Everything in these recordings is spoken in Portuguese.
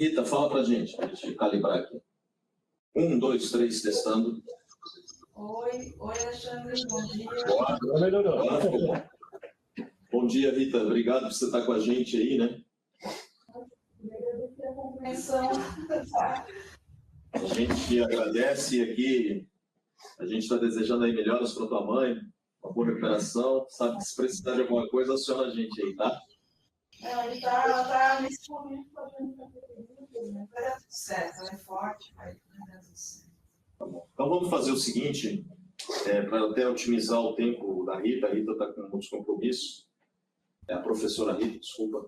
Rita, fala para a gente calibrar aqui. 1, 2, 3, testando. Oi, Alexandre, bom dia. Melhorou. Bom dia, Rita. Obrigado por você estar com a gente aí, né? A compreensão. A gente agradece aqui. A gente está desejando aí melhoras para tua mãe, uma boa recuperação. Sabe que se precisar de alguma coisa, aciona a gente aí, tá? Ela está nesse momento fazendo categoria, né? Vai dar tudo certo, ela é forte, vai dar tudo certo. Tá bom. Então vamos fazer o seguinte, para até otimizar o tempo da Rita. A Rita está com muitos compromissos. A professora Rita, desculpa.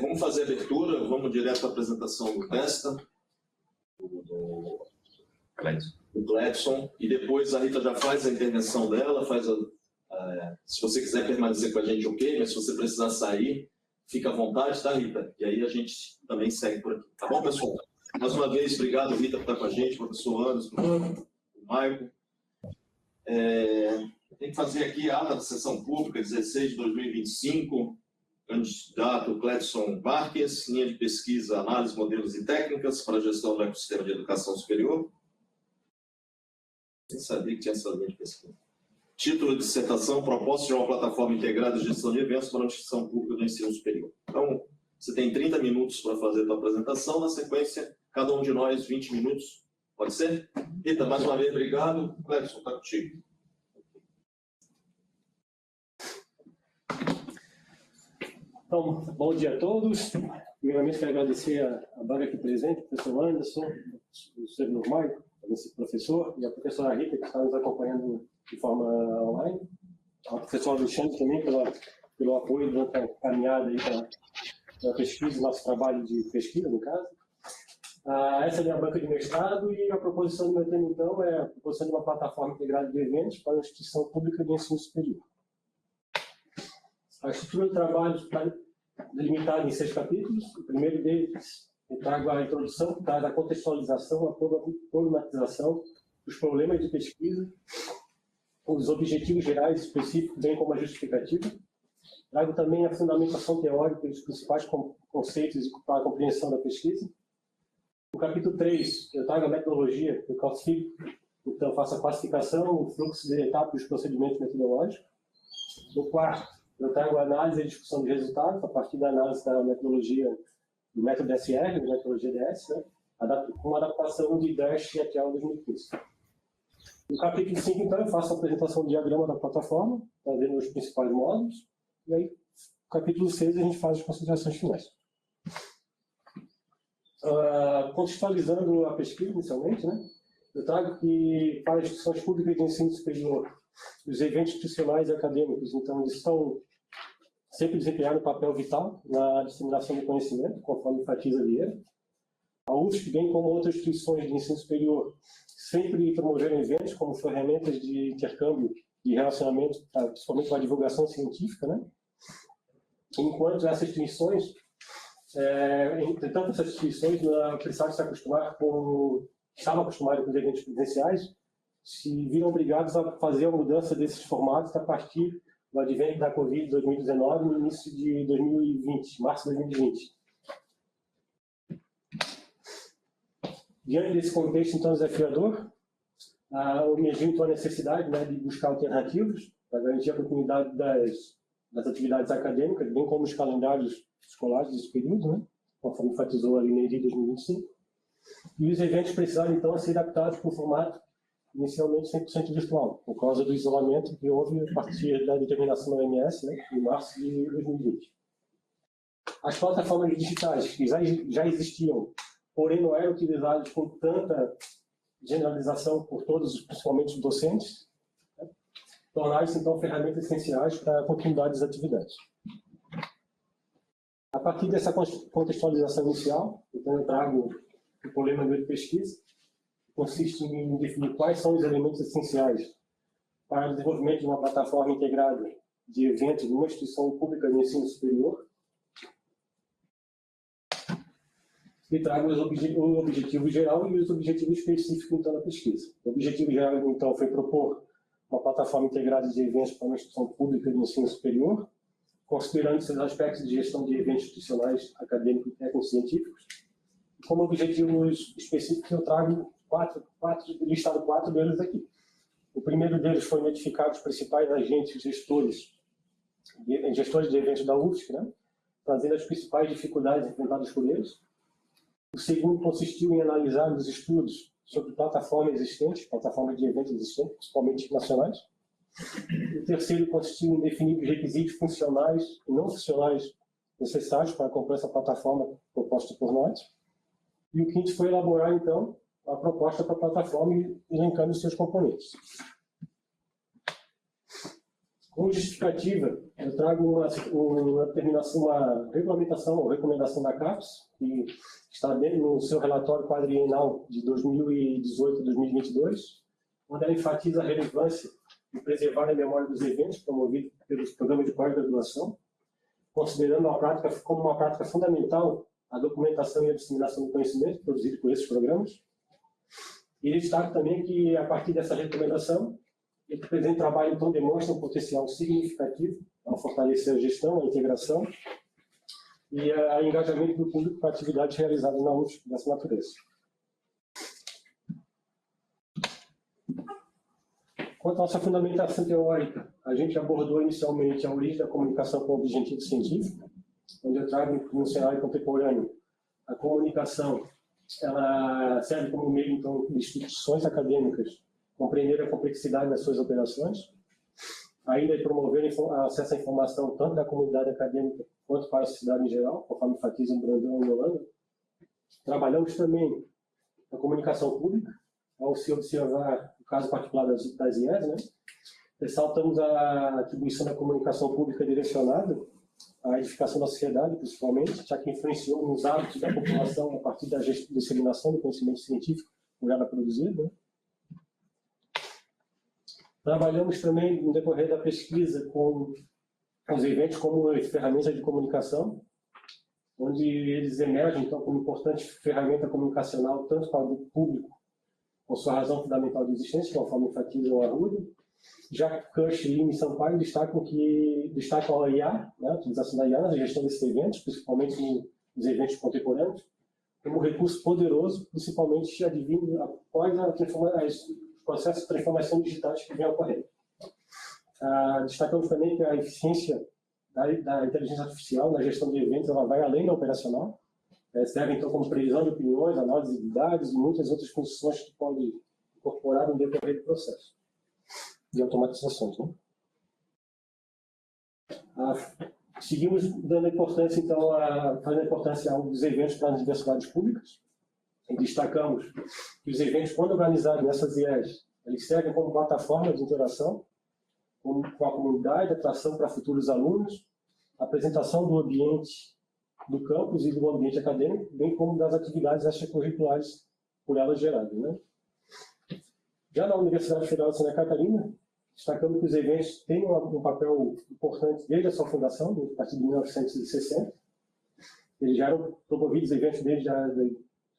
Vamos fazer a abertura, vamos direto à apresentação do Testa, do Cledson, e depois a Rita já faz a intervenção dela, se você quiser permanecer com a gente, ok, mas se você precisar sair, fica à vontade, tá, Rita? E aí a gente também segue por aqui. Tá bom, pessoal? Mais uma vez, obrigado, Rita, por estar com a gente, professor Anderson, o Maicon. Tem que fazer aqui a ata da sessão pública, 16 de 2025, candidato Cledson Marques, linha de pesquisa, análise, modelos e técnicas para a gestão do ecossistema de educação superior. Nem sabia que tinha essa linha de pesquisa. Título de dissertação, proposta de uma plataforma integrada de gestão de eventos para a instituição pública do ensino superior. Então, você tem 30 minutos para fazer a sua apresentação, na sequência, cada um de nós 20 minutos. Pode ser? Rita, mais uma vez, obrigado. Cledson, está contigo. Então, bom dia a todos. Primeiramente, quero agradecer a banca aqui presente, o professor Anderson, o senhor Maicon, esse professor, e a professora Rita, que está nos acompanhando de forma online. A professora Alexandre também, pelo apoio durante a caminhada aí para a pesquisa, nosso trabalho de pesquisa, no caso. Essa é a minha banca de mestrado e a proposição do meu tema, então, é a proposição de uma plataforma integrada de eventos para a instituição pública de ensino superior. A estrutura do trabalho está delimitada em 6 capítulos. O primeiro deles, eu trago a introdução, que traz a contextualização, a problematização dos problemas de pesquisa, os objetivos gerais específicos, bem como a justificativa. Trago também a fundamentação teórica e os principais conceitos para a compreensão da pesquisa. No capítulo 3, eu trago a metodologia, eu classifico, então faço a classificação, o fluxo de etapas dos procedimentos metodológicos. No quarto, eu trago a análise e discussão de resultados, a partir da análise da metodologia do método SR, da metodologia DS, né, com uma adaptação de Dash e ATL 2015. No capítulo 5, então, eu faço a apresentação do diagrama da plataforma, trazendo os principais módulos, e aí, no capítulo 6, a gente faz as considerações finais. Contextualizando a pesquisa, inicialmente, né, eu trago que, para as instituições públicas de ensino superior, os eventos institucionais e acadêmicos, então, eles estão sempre desempenhando um papel vital na disseminação do conhecimento, conforme enfatiza Vieira. A UFSC, bem como outras instituições de ensino superior, sempre promoveram eventos como ferramentas de intercâmbio e relacionamento, principalmente com a divulgação científica, né? Enquanto essas instituições, entretanto, essas instituições precisavam se acostumar estavam acostumadas com os eventos presenciais, se viram obrigados a fazer a mudança desses formatos a partir do advento da Covid 2019 no início de 2020, março de 2020. Diante desse contexto, então, desafiador, emergiu então a necessidade, né, de buscar alternativas para garantir a continuidade das atividades acadêmicas, bem como os calendários escolares desse período, né, conforme enfatizou a Lei de 2025. E os eventos precisaram, então, ser adaptados para o formato inicialmente 100% virtual, por causa do isolamento que houve a partir da determinação da OMS, né, em março de 2020. As plataformas digitais, que já existiam, porém não eram utilizadas com tanta generalização por todos, principalmente os docentes, né, tornaram-se, então, ferramentas essenciais para a continuidade das atividades. A partir dessa contextualização inicial, então eu trago o problema de pesquisa, consiste em definir quais são os elementos essenciais para o desenvolvimento de uma plataforma integrada de eventos de uma instituição pública de ensino superior, e trago o objetivo geral e os objetivos específicos então, da pesquisa. O objetivo geral, então, foi propor uma plataforma integrada de eventos para uma instituição pública de ensino superior, considerando seus aspectos de gestão de eventos institucionais, acadêmicos e técnico-científicos, Como objetivos específicos, eu trago listado 4 deles aqui. O primeiro deles foi identificar os principais agentes gestores de eventos da UFSC, né? Trazendo as principais dificuldades enfrentadas por eles. O segundo consistiu em analisar os estudos sobre plataformas de eventos existentes, principalmente nacionais. O terceiro consistiu em definir os requisitos funcionais e não funcionais necessários para comprar essa plataforma proposta por nós. E o quinto foi elaborar, então, a proposta para a plataforma elencando os seus componentes. Como justificativa, eu trago uma regulamentação ou recomendação da CAPES, que está no seu relatório quadrienal de 2018 a 2022, onde ela enfatiza a relevância de preservar a memória dos eventos promovidos pelos programas de pós-graduação, considerando como uma prática fundamental a documentação e a disseminação do conhecimento produzido por esses programas. E destaco também que, a partir dessa recomendação, o presente trabalho, então, demonstra um potencial significativo ao fortalecer a gestão, a integração e o engajamento do público para atividades realizadas na UFSC dessa natureza. Quanto à nossa fundamentação teórica, a gente abordou inicialmente a origem da comunicação com o objetivo científico, onde eu trago no cenário contemporâneo a comunicação, ela serve como meio, então, de instituições acadêmicas compreender a complexidade das suas operações, ainda promover acesso à informação tanto da comunidade acadêmica quanto para a sociedade em geral, conforme enfatiza o Brandão e Holanda. Trabalhamos também a comunicação pública, ao se observar o caso particular das IES, né? Ressaltamos a atribuição da comunicação pública direcionada à edificação da sociedade, principalmente, já que influenciou nos hábitos da população a partir da disseminação do conhecimento científico por ela produzido, né? Trabalhamos também, no decorrer da pesquisa, com os eventos como ferramentas de comunicação, onde eles emergem, então, como importante ferramenta comunicacional, tanto para o público, com sua razão fundamental de existência, conforme enfatiza o Arruda. Já Kirsch, Lima e Sampaio destacam a IA, né, a utilização da IA na gestão desses eventos, principalmente nos eventos contemporâneos, como um recurso poderoso, principalmente advindo após os processos de transformação digitais que vem ocorrendo. Destacamos também que a eficiência da inteligência artificial na gestão de eventos ela vai além da operacional, serve então como previsão de opiniões, análise de dados e muitas outras funções que podem incorporar no decorrer do processo de automatizações, né? Seguimos dando importância, então, fazendo importância aos eventos para as universidades públicas. E destacamos que os eventos, quando organizados nessas IES, eles servem como plataforma de interação com a comunidade, atração para futuros alunos, apresentação do ambiente do campus e do ambiente acadêmico, bem como das atividades extracurriculares por elas geradas, né? Já na Universidade Federal de Santa Catarina, destacamos que os eventos têm um papel importante desde a sua fundação, a partir de 1960. Eles já eram promovidos eventos desde a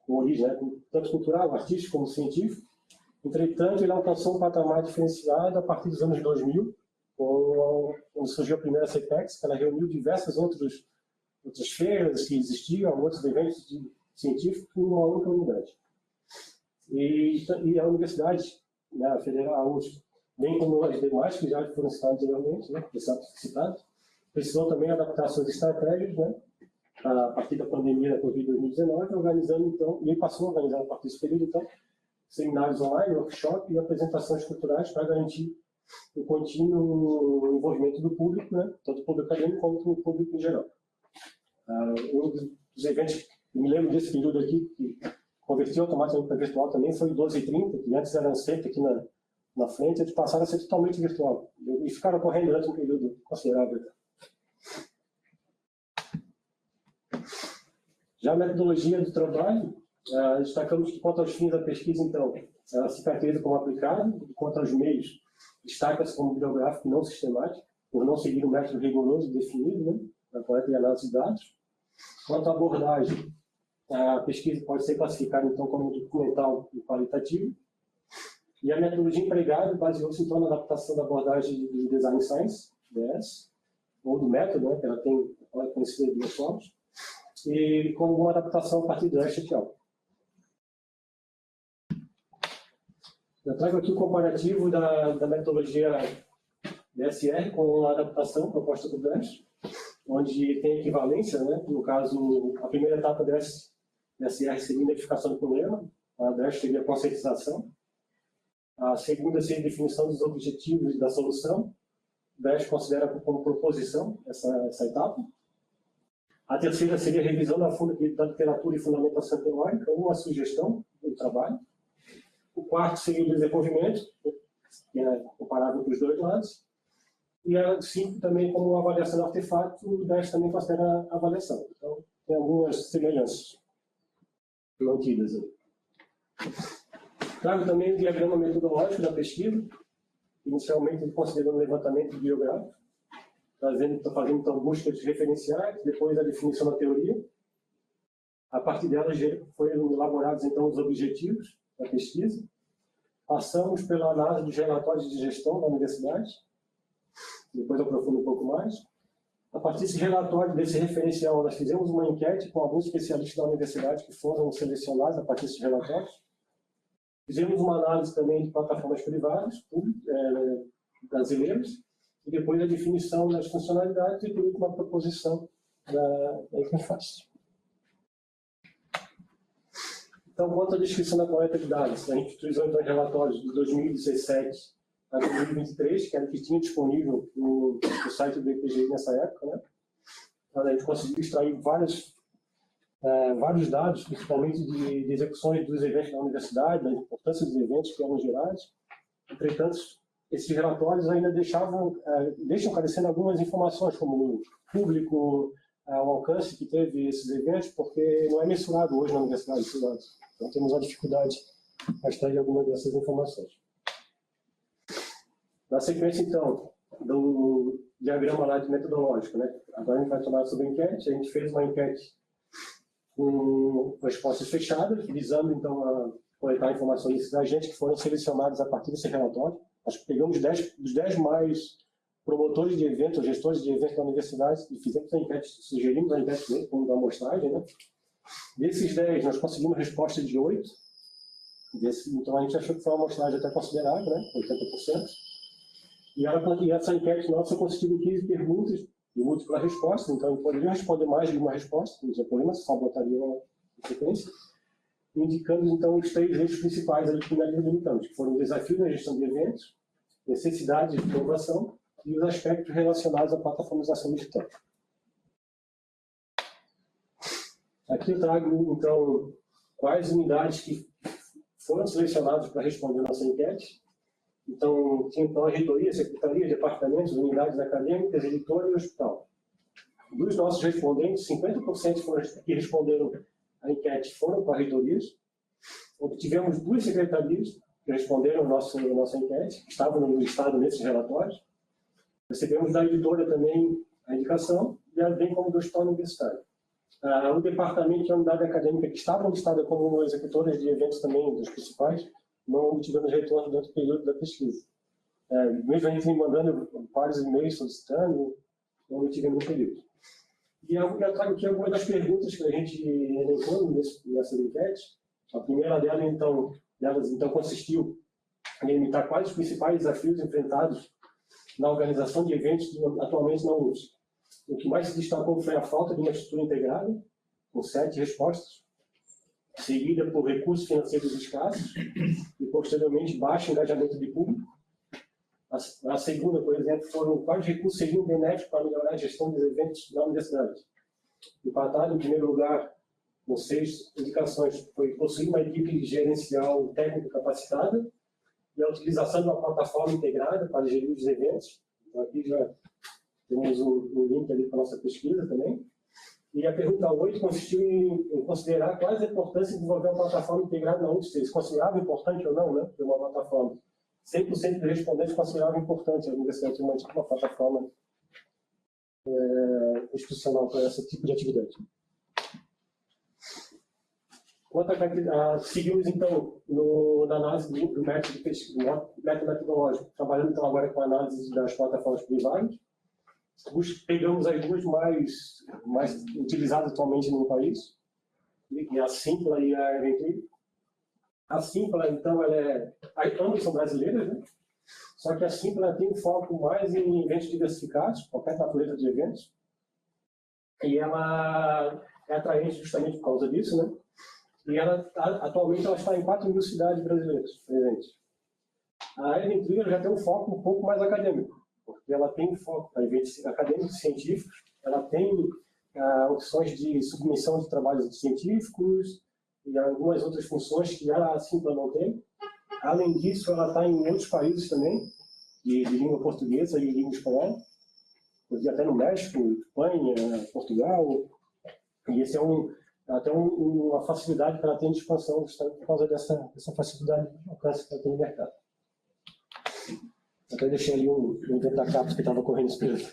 origem, né, tanto cultural, artístico como científico. Entretanto, ele alcançou um patamar diferenciado a partir dos anos 2000, quando surgiu a primeira CPEX, que ela reuniu diversas outras feiras que existiam, outros eventos científicos, em uma única unidade. E a Universidade, né, a Federal, a UFSC, bem como as demais que já foram citadas anteriormente, né, precisou também adaptar suas estratégias, né, a partir da pandemia da Covid-19, organizando, então, e ele passou a organizar a partir desse período, então, seminários online, workshops e apresentações culturais para garantir o contínuo envolvimento do público, né, tanto o público acadêmico quanto o público em geral. Um dos eventos, eu me lembro desse período aqui, que convertiu automaticamente para virtual também, foi o 12h30, que antes eram sempre aqui na frente, eles passaram a ser totalmente virtual. E ficaram correndo durante um período considerável. Já a metodologia do trabalho, destacamos que, quanto aos fins da pesquisa, então, ela se caracteriza como aplicável, e quanto aos meios, destaca-se como bibliográfico não sistemático, por não seguir um método rigoroso definido, né, na coleta e análise de dados. Quanto à abordagem, a pesquisa pode ser classificada, então, como documental e qualitativo. E a metodologia empregada baseou-se, então, na adaptação da abordagem do Design Science, DS, ou do método, né, que ela é conhecida de duas formas, e com uma adaptação a partir do SQL. Eu trago aqui o comparativo da metodologia DSR com a adaptação proposta do DASH, onde tem equivalência, né? No caso, a primeira etapa da DSR seria a identificação do problema, a DASH seria a conscientização, a segunda seria a definição dos objetivos da solução, o DASH considera como proposição essa etapa. A terceira seria a revisão da literatura e fundamentação teórica, uma sugestão do trabalho. O quarto seria o desenvolvimento, que é comparável com os dois lados. E a 5 também como avaliação do artefato, o 10 também considera a avaliação. Então, tem algumas semelhanças mantidas aí. Trago também o diagrama metodológico da pesquisa. Inicialmente, ele considerou um levantamento biográfico, fazendo então buscas referenciais, depois a definição da teoria. A partir dela foram elaborados então os objetivos da pesquisa. Passamos pela análise dos relatórios de gestão da universidade. Depois eu aprofundo um pouco mais. A partir desse relatório, desse referencial, nós fizemos uma enquete com alguns especialistas da universidade que foram selecionados a partir desses relatórios. Fizemos uma análise também de plataformas privadas, brasileiras, e depois a definição das funcionalidades e, por último, a proposição da interface. Então, quanto à descrição da coleta de dados, a gente utilizou então relatórios de 2017 a 2023, que era o que tinha disponível no site do IPGI nessa época, né? Então, a gente conseguiu extrair vários dados, principalmente de execuções dos eventos da universidade, da importância dos eventos que eram gerais. Entretanto, esses relatórios ainda deixam carecendo algumas informações, como o público, o alcance que teve esses eventos, porque não é mensurado hoje na universidade. Então, temos uma dificuldade para extrair algumas dessas informações. Na sequência, então, do diagrama lá de metodológico, né? Agora a gente vai falar sobre a enquete. A gente fez uma enquete com respostas fechadas, visando, então, a coletar informações desses agentes que foram selecionados a partir desse relatório. Nós pegamos os 10 mais promotores de eventos, gestores de eventos da universidade, e fizemos a enquete, sugerimos a enquete mesmo, como da amostragem, né? Desses 10, nós conseguimos resposta de 8. Então, a gente achou que foi uma amostragem até considerável, né? 80%. E essa enquete nossa consistiu em 15 perguntas de múltipla resposta, então eu poderia responder mais de uma resposta, não tinha problema, só botaria uma sequência, indicando então os 3 eixos principais ali que nós delimitamos, que foram o desafio da gestão de eventos, necessidade de inovação e os aspectos relacionados à plataformização digital. Aqui eu trago, então, quais unidades que foram selecionadas para responder a nossa enquete. Então, tinha então a reitoria, secretaria, departamentos, unidades acadêmicas, editora e hospital. Dos nossos respondentes, 50% que responderam à enquete foram para reitorias. Obtivemos 2 secretarias que responderam a nossa enquete, que estavam no listado nesses relatórios. Recebemos da editora também a indicação, e bem como do hospital universitário. O departamento e a unidade acadêmica que estavam listadas como executoras de eventos também, dos principais, não obtivemos retorno dentro do período da pesquisa. Mesmo a gente me mandando vários e-mails solicitando, não obtivemos no período. E eu trago aqui algumas das perguntas que a gente elencou nessa enquete. A primeira delas, então, consistiu em delimitar quais os principais desafios enfrentados na organização de eventos atualmente na UFSC. O que mais se destacou foi a falta de uma estrutura integrada, com 7 respostas, seguida por recursos financeiros escassos e, posteriormente, baixo engajamento de público. A segunda, por exemplo, foram quais recursos seriam benéficos para melhorar a gestão dos eventos da universidade. Empatado, em primeiro lugar, com 6 indicações, foi possuir uma equipe gerencial técnica capacitada e a utilização de uma plataforma integrada para gerir os eventos. Então, aqui já temos um link ali para a nossa pesquisa também. E a pergunta 8 consistiu em considerar quais a importância de desenvolver uma plataforma integrada na UFSC. Eles consideravam importante ou não, né, ter uma plataforma. 100% dos respondentes consideravam importante a universidade ter uma plataforma institucional para esse tipo de atividade. Seguimos, então, na análise do método de pesquisa, do método metodológico, trabalhando então agora com a análise das plataformas privadas. pegamos as duas mais utilizadas atualmente no país, que é a Simpla e a Eventree. A Simpla, então, ambas são brasileiras, né? Só que a Simpla tem um foco mais em eventos diversificados, qualquer natureza de eventos, e ela é atraente justamente por causa disso, né? E atualmente ela está em 4.000 cidades brasileiras presentes. A Eventree já tem um foco um pouco mais acadêmico, porque ela tem foco para eventos acadêmicos e científicos, ela tem opções de submissão de trabalhos científicos e algumas outras funções que a Simpla não tem. Além disso, ela está em outros países também, de língua portuguesa e língua espanhola, até no México, Espanha, Portugal, e esse é até uma facilidade que ela tem de expansão, por causa dessa facilidade de alcance que ela tem no mercado. Até deixei ali um dentacapos que estava correndo esperando.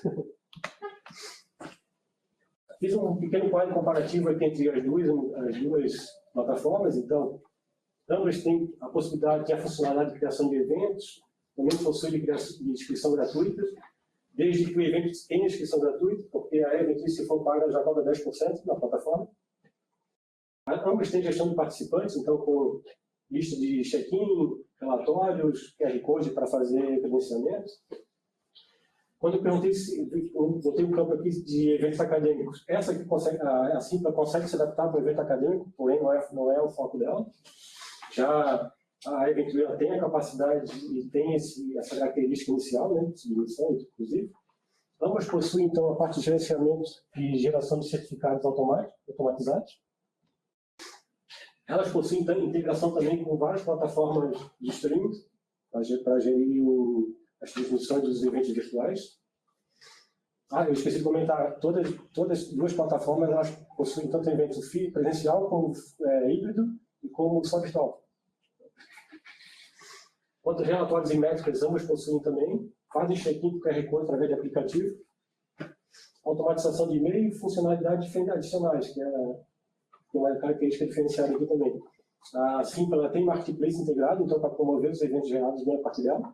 Fiz um pequeno quadro comparativo aqui entre as duas plataformas. Então, ambas têm a possibilidade, a funcionalidade de criação de eventos, também possui de inscrição gratuita, desde que o evento tenha inscrição gratuita, porque a Eventree, se for paga, já cobra 10% na plataforma. Ambas têm gestão de participantes, então com lista de check-in, relatórios, QR Code para fazer credenciamento. Quando eu perguntei eu botei um campo aqui de eventos acadêmicos, essa que a Simpla consegue se adaptar para o evento acadêmico, porém não é o foco dela. Já a Eventree tem a capacidade e tem essa característica inicial, né, de submissão, inclusive. Ambas possuem, então, a parte de gerenciamento e geração de certificados automatizados. Elas possuem integração também com várias plataformas de streaming para gerir as transmissões dos eventos virtuais. Eu esqueci de comentar, todas as duas plataformas elas possuem tanto evento presencial como híbrido e como só virtual. Quanto a relatórios e métricas, ambas possuem também, fazem check-in com QR Code através de aplicativo, automatização de e-mail e funcionalidades adicionais, que é uma característica diferenciada aqui também. A Simpla tem marketplace integrado, então para promover os eventos gerados bem a partir dela.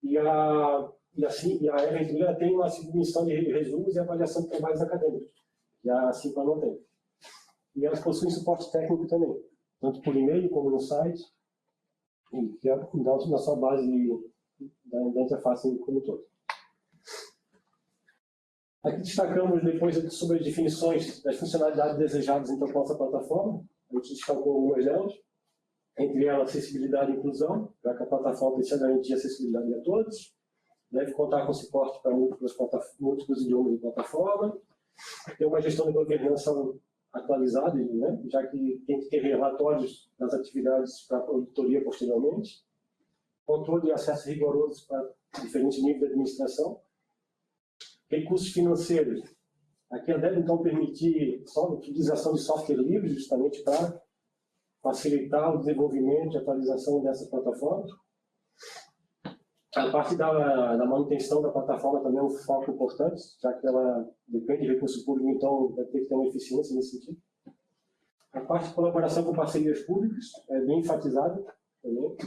E a Eventree tem uma submissão de resumos e avaliação de trabalhos acadêmicos, que a Simpla não tem. E elas possuem suporte técnico também, tanto por e-mail como no site, e que é na sua base da interface como um todo. Aqui destacamos depois sobre as definições das funcionalidades desejadas então, com essa plataforma. A gente destacou algumas delas, entre elas acessibilidade e inclusão, já que a plataforma precisa garantir acessibilidade a todos, deve contar com suporte para múltiplos idiomas de plataforma, ter uma gestão de governança atualizada, né, já que tem que ter relatórios das atividades para a auditoria posteriormente, controle de acesso rigoroso para diferentes níveis de administração, recursos financeiros. Aqui deve, então, permitir a utilização de software livre, justamente para facilitar o desenvolvimento e atualização dessas plataformas. A parte da manutenção da plataforma também é um foco importante, já que ela depende de recurso público, então vai ter que ter uma eficiência nesse sentido. A parte de colaboração com parcerias públicas é bem enfatizada também.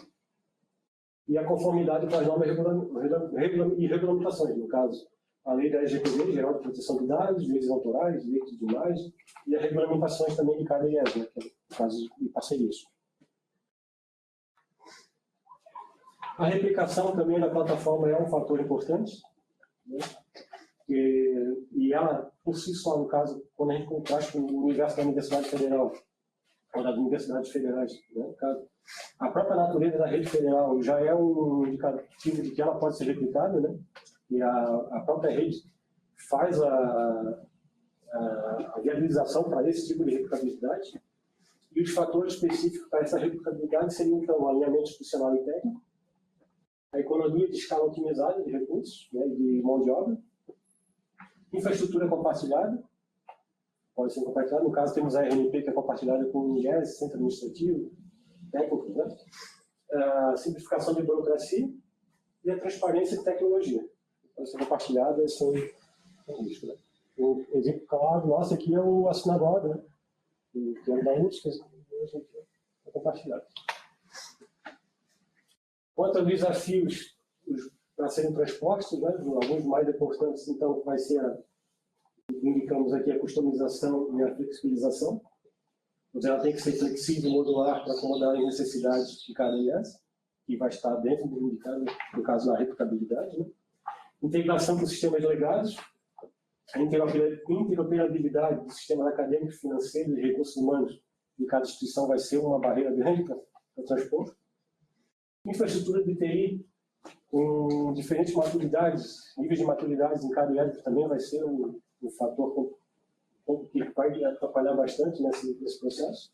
E a conformidade com as normas e regulamentações, no caso, a lei da LGPD, Geral de Proteção de Dados, direitos autorais, direitos de imagem, e as regulamentações também de cada IES, né, que é o caso de parcerias. A replicação também da plataforma é um fator importante, né, e ela, por si só, no caso, quando a gente contrasta com o universo da Universidade Federal, ou das universidades federais, né, no caso, a própria natureza da rede federal já é um indicativo de que ela pode ser replicada, né? E a própria rede faz a viabilização para esse tipo de replicabilidade. E os fatores específicos para essa replicabilidade seriam, então, o alinhamento institucional e técnico, a economia de escala otimizada de recursos, né, de mão de obra, infraestrutura compartilhada, pode ser compartilhada. No caso, temos a RNP, que é compartilhada com o IES, Centro Administrativo, técnico, né? A simplificação de burocracia e a transparência de tecnologia. Pode ser compartilhada sem risco. Né? O exemplo claro nosso aqui é o Assinagog, né? Que é da USP, que é compartilhado. Quanto aos desafios para serem transpostos, né? Alguns mais importantes, então, vai ser, indicamos aqui, a customização e a flexibilização. Mas ela tem que ser flexível e modular para acomodar as necessidades de cada IaaS, que vai estar dentro do indicado, no caso da replicabilidade. Né? Integração com sistemas legados, a interoperabilidade dos sistemas acadêmicos, financeiros e recursos humanos de cada instituição vai ser uma barreira grande para transpor. Infraestrutura de TI com diferentes maturidades, níveis de maturidade em cada IaaS também vai ser um fator que vai atrapalhar bastante nesse processo.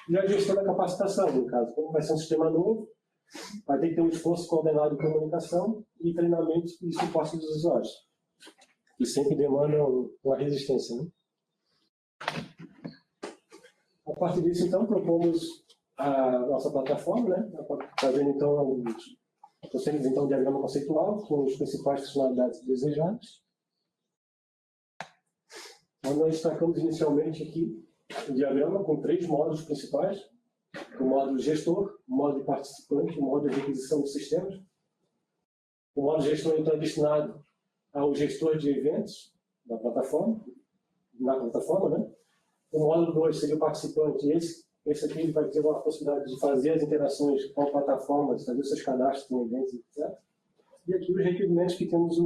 E a gestão da capacitação, no caso, como vai ser um sistema novo, vai ter que ter um esforço coordenado de comunicação e treinamento e suporte dos usuários, que sempre demandam uma resistência. Né? A partir disso, então, propomos a nossa plataforma, né? Fazendo, então, trouxemos, então, um diagrama conceitual com as principais funcionalidades desejadas. Então, nós destacamos inicialmente aqui o diagrama com 3 módulos principais: o módulo gestor, o módulo participante e o módulo de requisição de sistemas. O módulo gestor, então, é destinado ao gestor de eventos da plataforma, na plataforma, né? O módulo 2 seria o participante, e esse aqui ele vai ter a possibilidade de fazer as interações com a plataforma, de fazer os seus cadastros em eventos, etc. E aqui os requerimentos que temos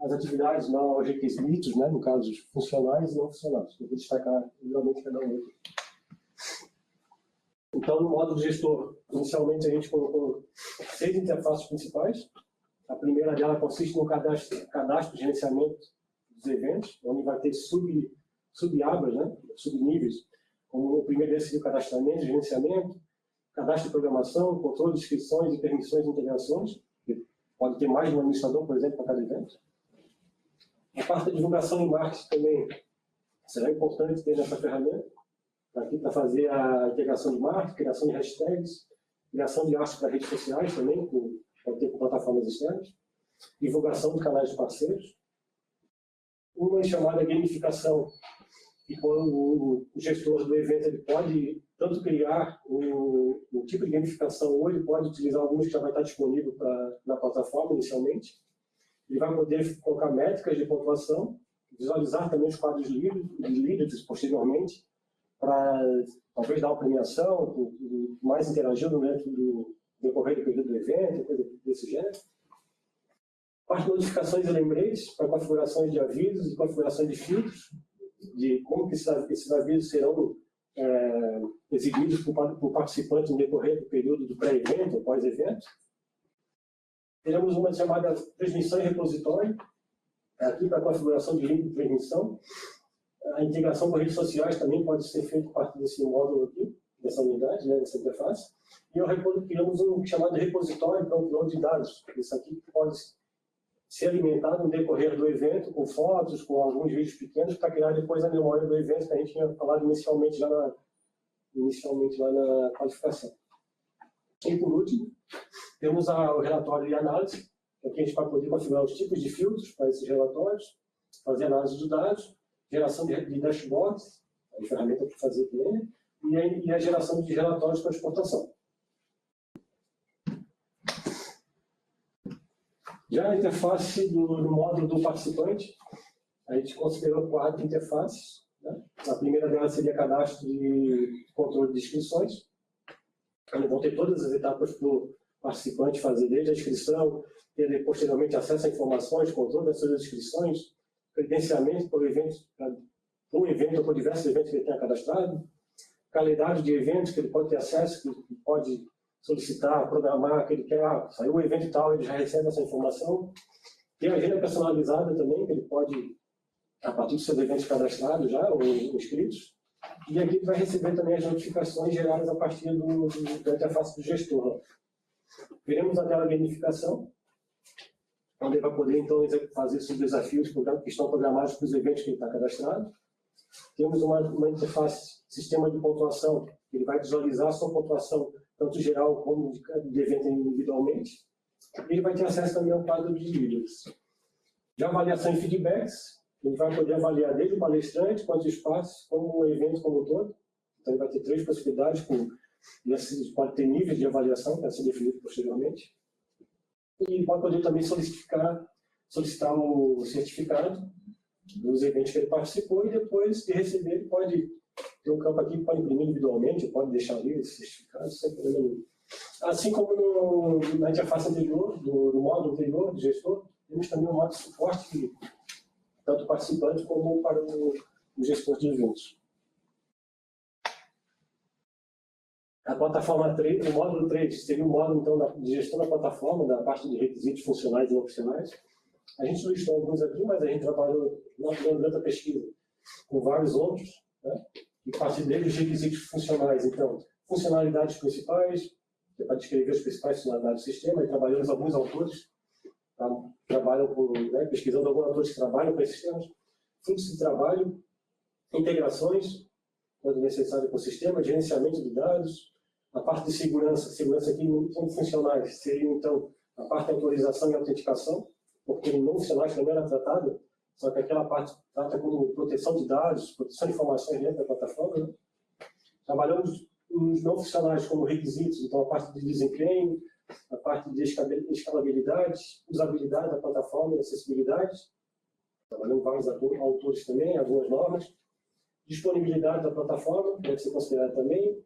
as atividades, não os requisitos, né? No caso, os funcionais e não funcionais. Eu vou destacar geralmente cada um aqui. Então, no módulo gestor, inicialmente a gente colocou 6 interfaces principais. A primeira dela consiste no cadastro de gerenciamento dos eventos, onde vai ter sub-abas, né? Subníveis. Como o primeiro deles seria o cadastramento, gerenciamento, cadastro de programação, controle de inscrições e permissões de integrações, que pode ter mais de um administrador, por exemplo, para cada evento. A parte da divulgação e marketing também será importante ter nessa ferramenta, aqui para fazer a integração de marketing, criação de hashtags, criação de artes para redes sociais também, pode ter com plataformas externas, divulgação de canais de parceiros, uma chamada gamificação, que o gestor do evento ele pode tanto criar o tipo de gamificação, ou ele pode utilizar alguns que já vai estar disponível na plataforma inicialmente. Ele vai poder colocar métricas de pontuação, visualizar também os quadros de líderes posteriormente, para talvez dar uma premiação, mais interagindo dentro do decorrer do período do evento, coisa desse gênero. Parte de notificações e lembretes para configurações de avisos e configurações de filtros, de como que esses avisos serão exibidos por participantes no decorrer do período do pré-evento ou pós-evento. Teremos uma chamada transmissão e repositório, aqui para a configuração de link de transmissão. A integração com redes sociais também pode ser feita a partir desse módulo aqui, dessa unidade, né, dessa interface. E criamos um chamado repositório para o upload de dados. Isso aqui pode ser alimentado no decorrer do evento, com fotos, com alguns vídeos pequenos, para criar depois a memória do evento, que a gente tinha falado inicialmente lá na qualificação. E por último, temos o relatório de análise, que aqui a gente vai poder configurar os tipos de filtros para esses relatórios, fazer análise de dados, geração de dashboards, a ferramenta para fazer também, e a geração de relatórios para exportação. Já a interface do módulo do participante, a gente considerou 4 interfaces. Né? A primeira delas seria cadastro de controle de inscrições, onde vão ter todas as etapas para o participante fazer, desde a inscrição, ter posteriormente acesso a informações, controle das suas inscrições, credenciamento para um evento ou por diversos eventos que ele tenha cadastrado, calendário de eventos que ele pode ter acesso, que pode solicitar, programar, que ele quer, saiu o evento e tal, ele já recebe essa informação. Tem a agenda personalizada também, que ele pode, a partir dos seus eventos cadastrados já, ou inscritos. E aqui ele vai receber também as notificações geradas a partir da interface do gestor. Veremos a tela de gamificação, onde ele vai poder, então, fazer seus desafios que estão programados para os eventos que ele está cadastrado. Temos uma interface, sistema de pontuação, que ele vai visualizar a sua pontuação, tanto geral como de evento individualmente. Ele vai ter acesso também ao quadro de líderes. De avaliação e feedbacks, ele vai poder avaliar desde o palestrante, quanto o espaço, como o evento como um todo. Então, ele vai ter 3 possibilidades, e pode ter níveis de avaliação para ser definido posteriormente. e vai poder também solicitar o certificado dos eventos que ele participou, e depois de receber, ele pode ter um campo aqui que pode imprimir individualmente, pode deixar ali esse certificado, sem problema nenhum. Assim como na interface anterior, do módulo anterior do gestor, temos também um modo de suporte, tanto participante como para o gestor de eventos. A plataforma 3, o módulo 3, seria o módulo então, de gestão da plataforma, da parte de requisitos funcionais e opcionais. A gente listou alguns aqui, mas a gente trabalhou durante a pesquisa com vários outros, né? E parte deles, requisitos funcionais. Então, funcionalidades principais, que é para descrever as principais funcionalidades do sistema, e trabalhamos alguns autores, trabalham pesquisando alguns autores que trabalham com esses sistemas, fluxo de trabalho, integrações, quando necessário com o sistema, gerenciamento de dados, a parte de segurança aqui não são funcionais, seria então a parte de autorização e autenticação, porque não funcionais também era tratada, só que aquela parte trata como proteção de dados, proteção de informações dentro da plataforma. Né? Trabalhamos nos não funcionais como requisitos, então a parte de desempenho, a parte de escalabilidade, usabilidade da plataforma e acessibilidade. Trabalhamos vários autores também, algumas normas. Disponibilidade da plataforma, deve ser considerada também.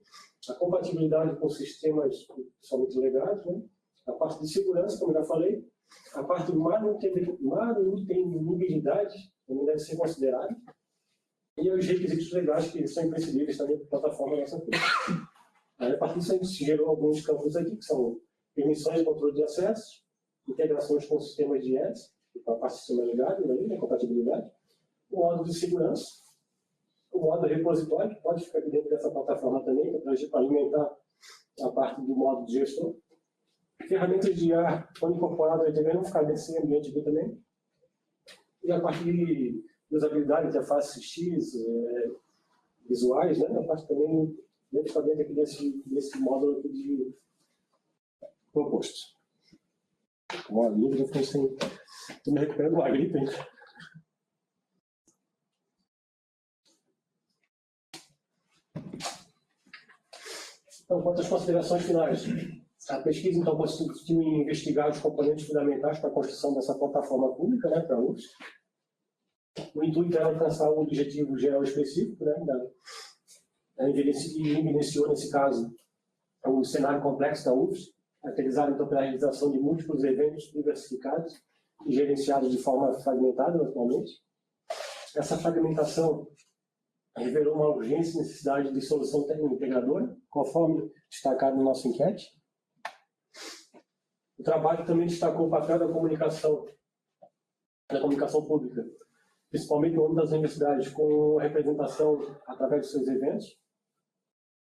A compatibilidade com sistemas somente legados, né? A parte de segurança, como eu já falei. A parte de manutenibilidade também deve ser considerada. E os requisitos legais que são imprescindíveis também para a plataforma nossa. Aí, a partir disso, a gente gerou alguns campos aqui, que são permissões e controle de acessos, integrações com sistemas de IES, para a parte de sistema legado, né, compatibilidade. O módulo de segurança, o módulo repositório, que pode ficar aqui dentro dessa plataforma também, para alimentar a parte do módulo de gestor. Ferramentas de IA, quando incorporadas, devem não ficar desse ambiente aqui também. E a parte de usabilidade, interface X, visuais, né? A parte também deve estar dentro aqui desse módulo aqui de proposto. Uma livre, eu estou me recuperando uma gripe, hein? Então, quanto às considerações finais, a pesquisa então consistiu em investigar os componentes fundamentais para a construção dessa plataforma pública, né, para a UFSC. O intuito era alcançar um objetivo geral específico, né, e evidenciou, nesse caso, o cenário complexo da UFSC, caracterizado então pela realização de múltiplos eventos diversificados e gerenciados de forma fragmentada, naturalmente. Essa fragmentação revelou uma urgência e necessidade de solução integradora, conforme destacado na nossa enquete. O trabalho também destacou o papel da comunicação pública, principalmente no âmbito das universidades, com representação através de seus eventos.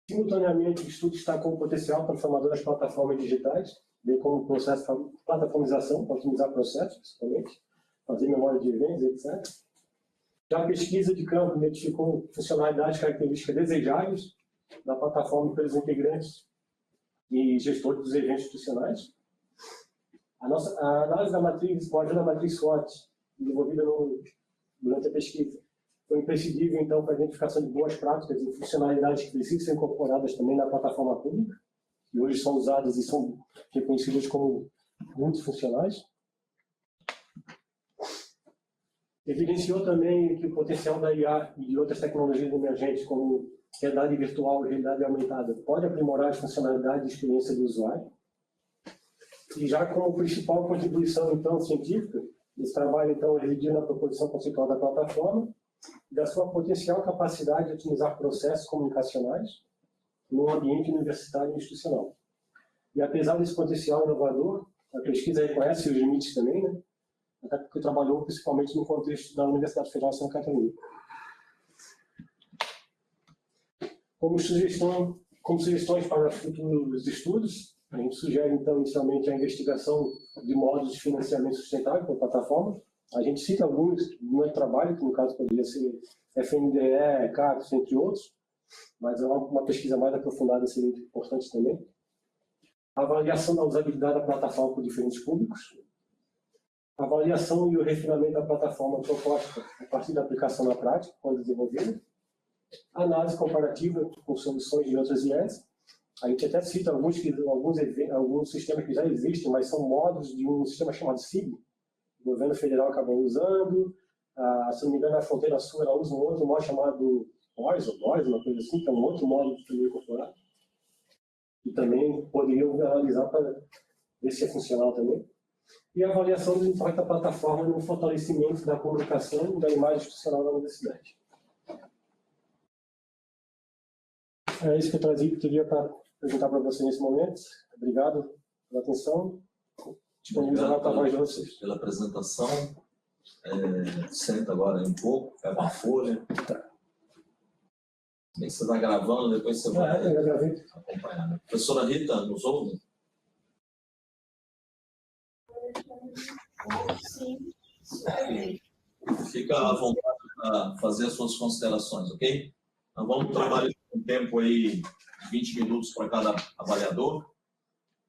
Simultaneamente, o estudo destacou o potencial transformador das plataformas digitais, bem como o processo de plataformização, para otimizar processos, principalmente, fazer memória de eventos, etc. Já a pesquisa de campo identificou funcionalidades e características desejáveis da plataforma pelos integrantes e gestores dos eventos institucionais. A análise da matriz, com a ajuda da matriz SWOT, desenvolvida durante a pesquisa, foi imprescindível, então, para a identificação de boas práticas e funcionalidades que precisam ser incorporadas também na plataforma pública, que hoje são usadas e são reconhecidas como multifuncionais. Evidenciou também que o potencial da IA e de outras tecnologias emergentes, como realidade virtual e realidade aumentada, pode aprimorar as funcionalidades e experiência do usuário. E já como principal contribuição, então, científica, esse trabalho, então, residiu na proposição conceitual da plataforma e da sua potencial capacidade de otimizar processos comunicacionais no ambiente universitário e institucional. E apesar desse potencial inovador, a pesquisa reconhece os limites também, né? Até porque trabalhou principalmente no contexto da Universidade Federal de Santa Catarina. Como sugestões para futuros estudos, a gente sugere, então, inicialmente, a investigação de modos de financiamento sustentável para a plataforma. A gente cita alguns no trabalho, que no caso poderia ser FNDE, CAPES, entre outros, mas é uma pesquisa mais aprofundada seria importante também. A avaliação da usabilidade da plataforma por diferentes públicos. A avaliação e o refinamento da plataforma proposta a partir da aplicação na prática, quando desenvolvida. A análise comparativa com soluções de outras IES. A gente até cita alguns sistemas que já existem, mas são modos de um sistema chamado SIG. O governo federal acabou usando. Se não me engano, na fronteira sul ela usa um outro modo chamado OIS, uma coisa assim, que é um outro modo de também incorporar. E também poderiam analisar para ver se é funcional também. E a avaliação do impacto da plataforma no fortalecimento da comunicação e da imagem institucional da universidade. É isso que eu queria apresentar para você nesse momento. Obrigado pela atenção. Disponibilizar a voz de vocês. Pela apresentação. Senta agora um pouco, pega uma folha. Bem que você está gravando, depois você vai acompanhar. Né? Professora Rita, nos ouve? Sim. Fica à vontade para fazer as suas considerações, ok? Nós vamos trabalhar um tempo aí, 20 minutos para cada avaliador.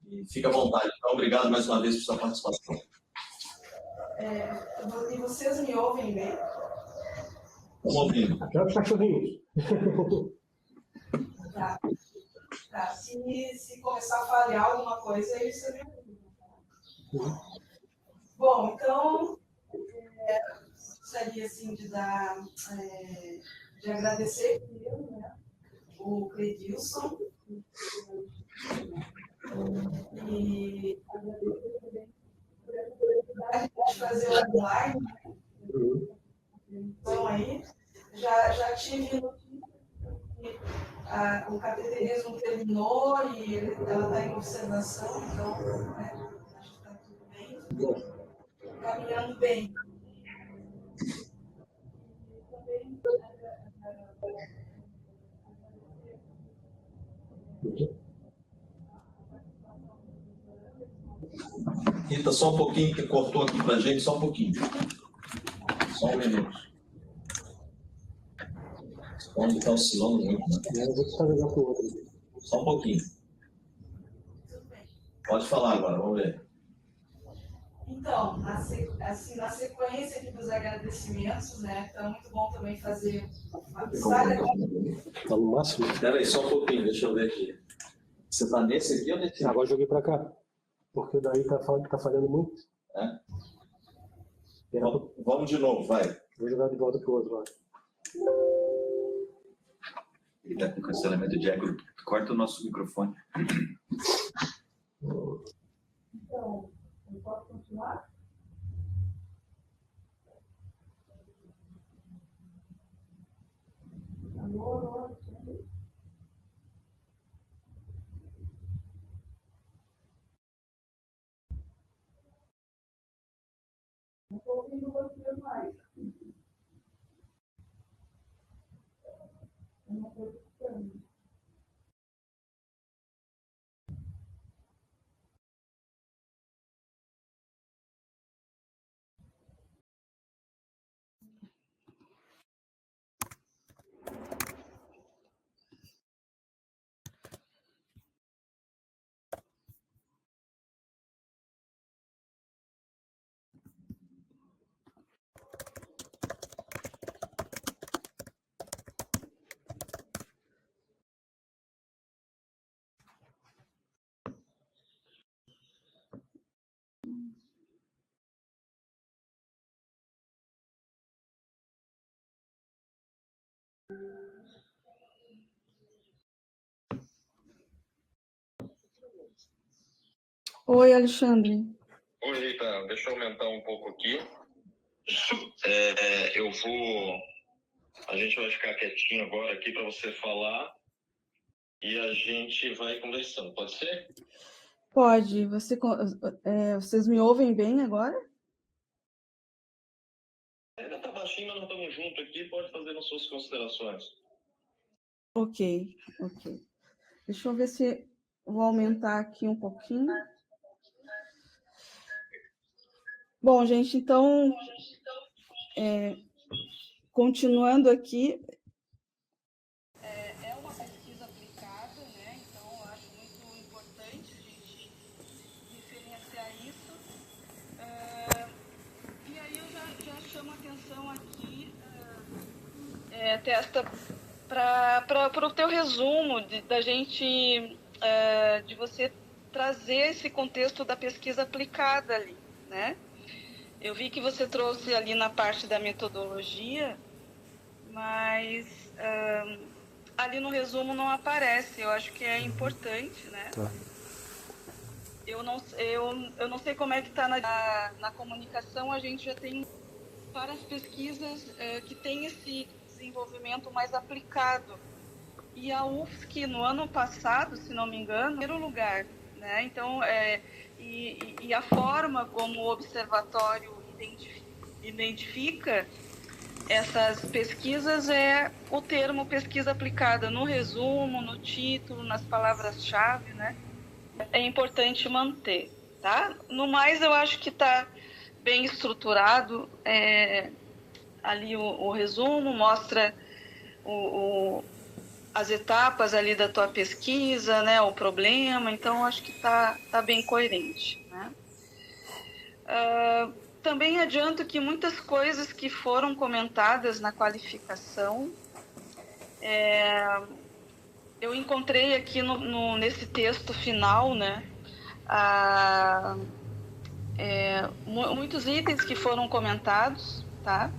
E fica à vontade. Então, obrigado mais uma vez por sua participação. E vocês me ouvem bem? Estamos ouvindo. Até os cachorrinhos. Tá. Se começar a falhar alguma coisa, aí você me ouve. Bom, então, gostaria assim, de agradecer primeiro, né, o Cledilson, e agradecer também por essa oportunidade de fazer online, né? Então, aí, já tive notícia que o cateterismo terminou e ela está em observação, então, né, acho que está tudo bem. Caminhando bem. Rita, só um pouquinho, que cortou aqui para a gente, só um pouquinho. Só um minuto. Onde está oscilando muito, né? Só um pouquinho. Pode falar agora, vamos ver. Então, assim, na sequência aqui dos agradecimentos, né, então é muito bom também fazer uma pisada. Está no máximo? Espera aí, só um pouquinho, deixa eu ver aqui. Você está nesse aqui ou nesse? Agora joguei para cá, porque daí está falhando muito. Vamos de novo, vai. Vou jogar de volta para o outro lado. Ele está com cancelamento de eco. Corta o nosso microfone. Então, eu posso continuar? Alô? Não estou ouvindo você mais. Eu não estou escutando. Oi, Alexandre. Oi, Rita, deixa eu aumentar um pouco aqui. A gente vai ficar quietinho agora aqui para você falar e a gente vai conversando, pode ser? Pode. Vocês me ouvem bem agora? Ainda está baixinho, mas nós estamos juntos aqui, pode fazer as suas considerações. Ok. Deixa eu ver se vou aumentar aqui um pouquinho. Bom, gente, então, continuando aqui. É uma pesquisa aplicada, né? Então, eu acho muito importante a gente diferenciar isso. E aí eu já chamo a atenção aqui, Testa, para o teu resumo da gente de você trazer esse contexto da pesquisa aplicada ali, né? Eu vi que você trouxe ali na parte da metodologia, mas ali no resumo não aparece. Eu acho que é importante, né? Tá. Eu não sei como é que está na comunicação. A gente já tem várias pesquisas que tem esse desenvolvimento mais aplicado. E a UFSC, no ano passado, se não me engano, em primeiro lugar, né? Então, e a forma como o observatório identifica essas pesquisas é o termo pesquisa aplicada no resumo, no título, nas palavras-chave, né? É importante manter, tá? No mais, eu acho que está bem estruturado. Ali o resumo mostra as etapas ali da tua pesquisa, né? O problema. Então, acho que tá bem coerente, né? Também adianto que muitas coisas que foram comentadas na qualificação, eu encontrei aqui nesse texto final, né? Muitos itens que foram comentados, tá?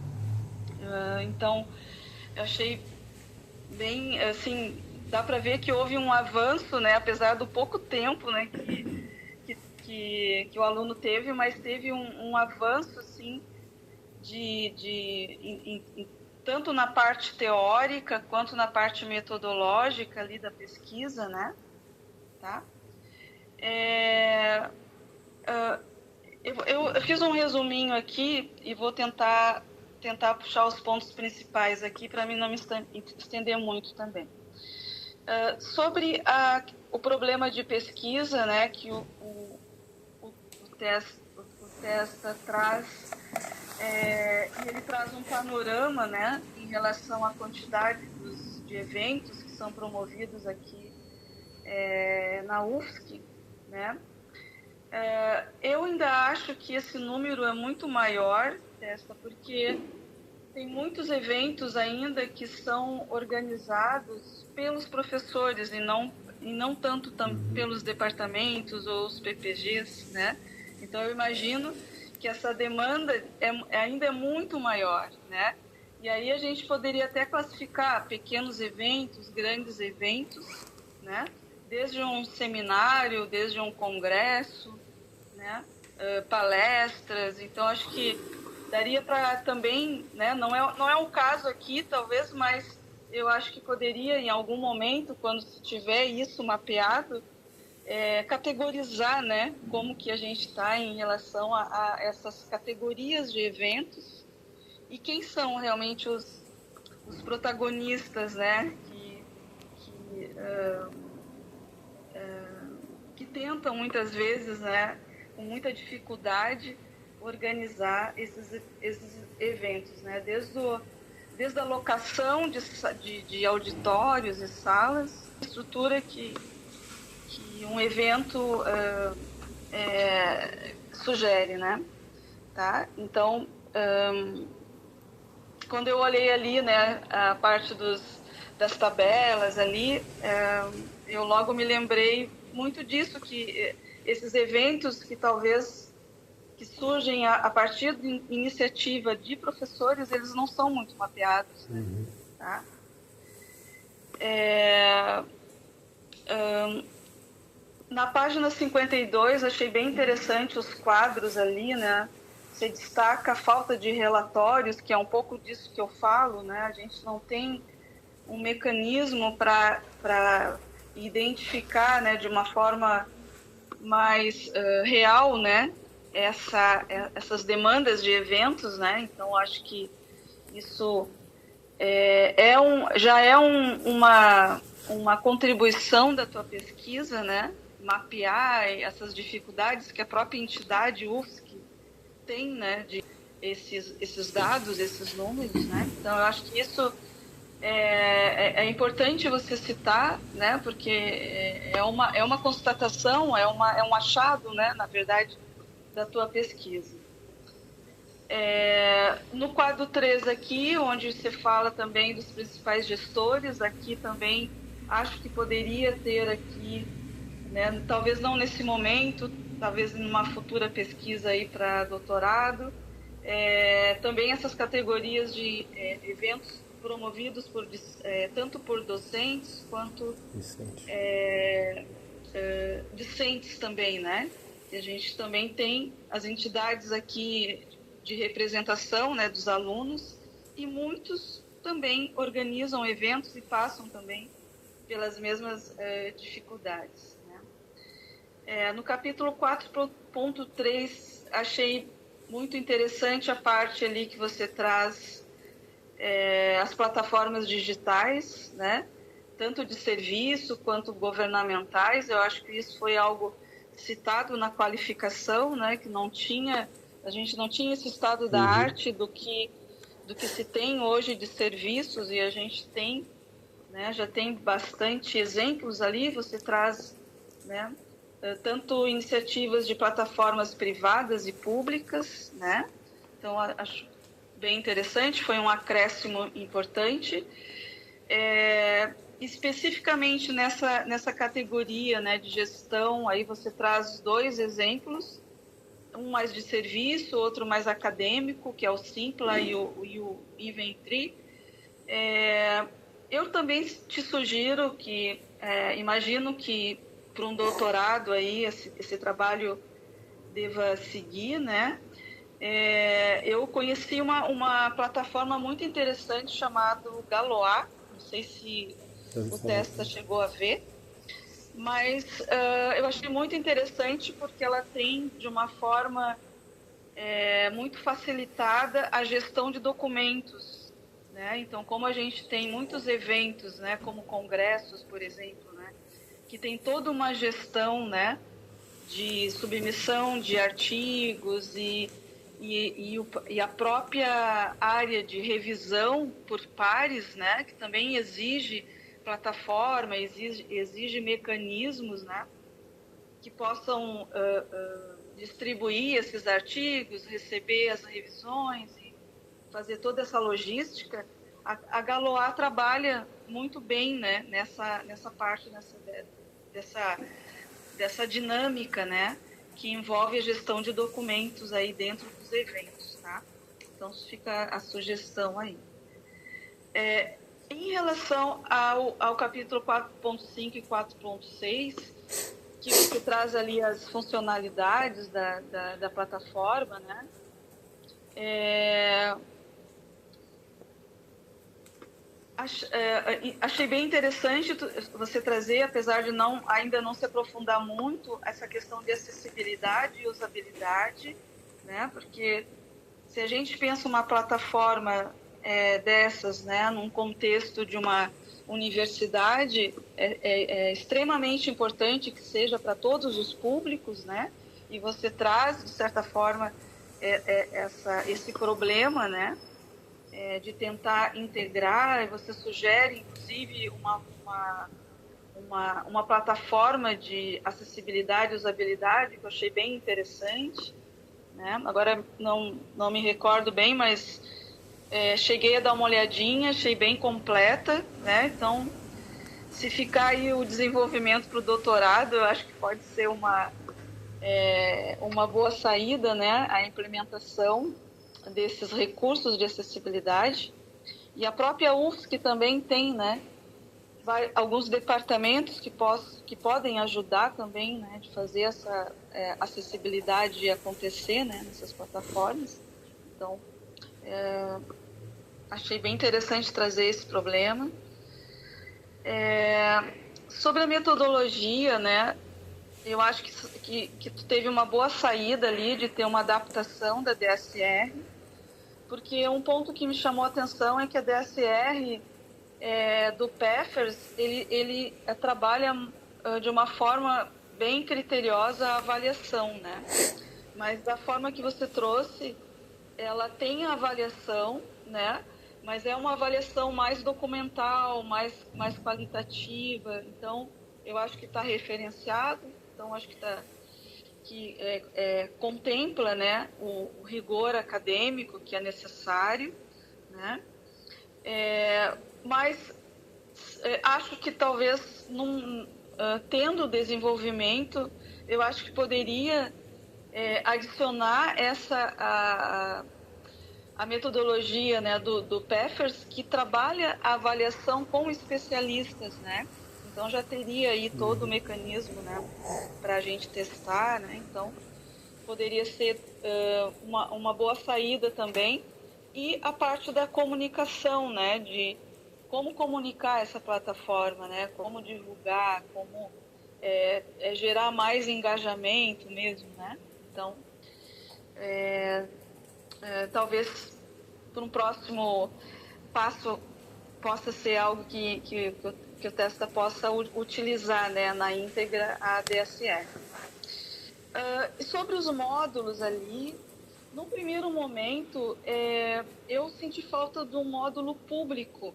Então, eu achei bem, assim, dá para ver que houve um avanço, né? Apesar do pouco tempo, né? Que o aluno teve, mas teve um avanço, assim, tanto na parte teórica quanto na parte metodológica ali da pesquisa, né? Tá? Eu fiz um resuminho aqui e vou tentar puxar os pontos principais aqui para mim não me estender muito também. Sobre o problema de pesquisa, né, que o Testa traz, ele traz um panorama, né, em relação à quantidade de eventos que são promovidos aqui na UFSC, né? Eu ainda acho que esse número é muito maior, Testa, porque tem muitos eventos ainda que são organizados pelos professores e não tanto pelos departamentos ou os PPGs, né? Então, eu imagino que essa demanda ainda é muito maior, né? E aí a gente poderia até classificar pequenos eventos, grandes eventos, né? Desde um seminário, desde um congresso, né? Palestras. Então, acho que daria para também, né? Não é o caso aqui, talvez, mas eu acho que poderia, em algum momento, quando se tiver isso mapeado, categorizar, né, como que a gente está em relação a essas categorias de eventos e quem são realmente os protagonistas, né, que tentam muitas vezes, né, com muita dificuldade, organizar esses eventos, né, desde a locação de auditórios e salas, estrutura que um evento sugere, né? Tá? Então, quando eu olhei ali, né, a parte das tabelas ali, eu logo me lembrei muito disso, que esses eventos que talvez que surgem a partir de iniciativa de professores, eles não são muito mapeados, né? Tá? Na página 52, achei bem interessante os quadros ali, né? Você destaca a falta de relatórios, que é um pouco disso que eu falo, né? A gente não tem um mecanismo para identificar, né, de uma forma mais real, né, essas demandas de eventos, né? Então, acho que isso já é uma contribuição da tua pesquisa, né? Mapear essas dificuldades que a própria entidade UFSC tem, né? De esses dados, esses números, né? Então, eu acho que isso é importante você citar, né? Porque é uma constatação, é um achado, né? Na verdade, da tua pesquisa. No quadro 3 aqui, onde você fala também dos principais gestores, aqui também acho que poderia ter aqui né? Talvez não nesse momento, talvez em uma futura pesquisa aí para doutorado. Também essas categorias de eventos promovidos tanto por docentes quanto discentes também, né? E a gente também tem as entidades aqui de representação, né, dos alunos, e muitos também organizam eventos e passam também pelas mesmas dificuldades, né? No capítulo 4.3, achei muito interessante a parte ali que você traz as plataformas digitais, né? Tanto de serviço quanto governamentais. Eu acho que isso foi algo citado na qualificação, né? Que a gente não tinha esse estado da arte do que se tem hoje de serviços, e a gente tem, né? Já tem bastante exemplos ali. Você traz, né? Tanto iniciativas de plataformas privadas e públicas, né? Então, acho bem interessante, foi um acréscimo importante. Especificamente nessa categoria, né, de gestão, aí você traz 2 exemplos, um mais de serviço, outro mais acadêmico, que é o Simpla e o Inventri. Eu também te sugiro que, imagino que para um doutorado aí esse trabalho deva seguir, né? Eu conheci uma plataforma muito interessante chamada Galois, não sei se o Testa chegou a ver, mas eu achei muito interessante porque ela tem, de uma forma muito facilitada, a gestão de documentos, né? Então, como a gente tem muitos eventos, né, como congressos, por exemplo, né, que tem toda uma gestão, né, de submissão de artigos e a própria área de revisão por pares, né, que também exige plataforma, exige mecanismos, né, que possam distribuir esses artigos, receber as revisões e fazer toda essa logística. A Galois trabalha muito bem, né, nessa parte, dessa dinâmica, né, que envolve a gestão de documentos aí dentro dos eventos, tá? Então, fica a sugestão aí. Em relação ao capítulo 4.5 e 4.6, que você traz ali as funcionalidades da plataforma, né? Achei bem interessante você trazer, apesar de ainda não se aprofundar muito, essa questão de acessibilidade e usabilidade, né? Porque se a gente pensa uma plataforma dessas, né, num contexto de uma universidade, é extremamente importante que seja para todos os públicos, né? E você traz, de certa forma, esse problema, né? De tentar integrar, você sugere, inclusive, uma plataforma de acessibilidade e usabilidade, que eu achei bem interessante, né? Agora não me recordo bem, mas cheguei a dar uma olhadinha, achei bem completa, né? Então, se ficar aí o desenvolvimento para o doutorado, eu acho que pode ser uma boa saída, né? A implementação desses recursos de acessibilidade. E a própria UFSC também tem, né, alguns departamentos que podem ajudar também, né, de fazer essa acessibilidade acontecer, né, nessas plataformas. Então, achei bem interessante trazer esse problema. Sobre a metodologia, né, eu acho que tu teve uma boa saída ali de ter uma adaptação da DSR, porque um ponto que me chamou a atenção é que a DSR do PEFERS, ele trabalha de uma forma bem criteriosa a avaliação, né? Mas da forma que você trouxe, ela tem a avaliação, né? Mas é uma avaliação mais documental, mais qualitativa. Então, eu acho que está referenciado, então acho que contempla, né, o rigor acadêmico que é necessário, né? Mas acho que talvez tendo desenvolvimento, eu acho que poderia adicionar a metodologia, né, do PEFFERS, que trabalha a avaliação com especialistas, né? Então já teria aí todo o mecanismo, né, para a gente testar, né? Então poderia ser uma boa saída também. E a parte da comunicação, né, de como comunicar essa plataforma, né, como divulgar, como gerar mais engajamento mesmo, né? Então, talvez para um próximo passo possa ser algo que o Testa possa utilizar, né, na íntegra a DSE. Sobre os módulos ali, no primeiro momento, eu senti falta do módulo público,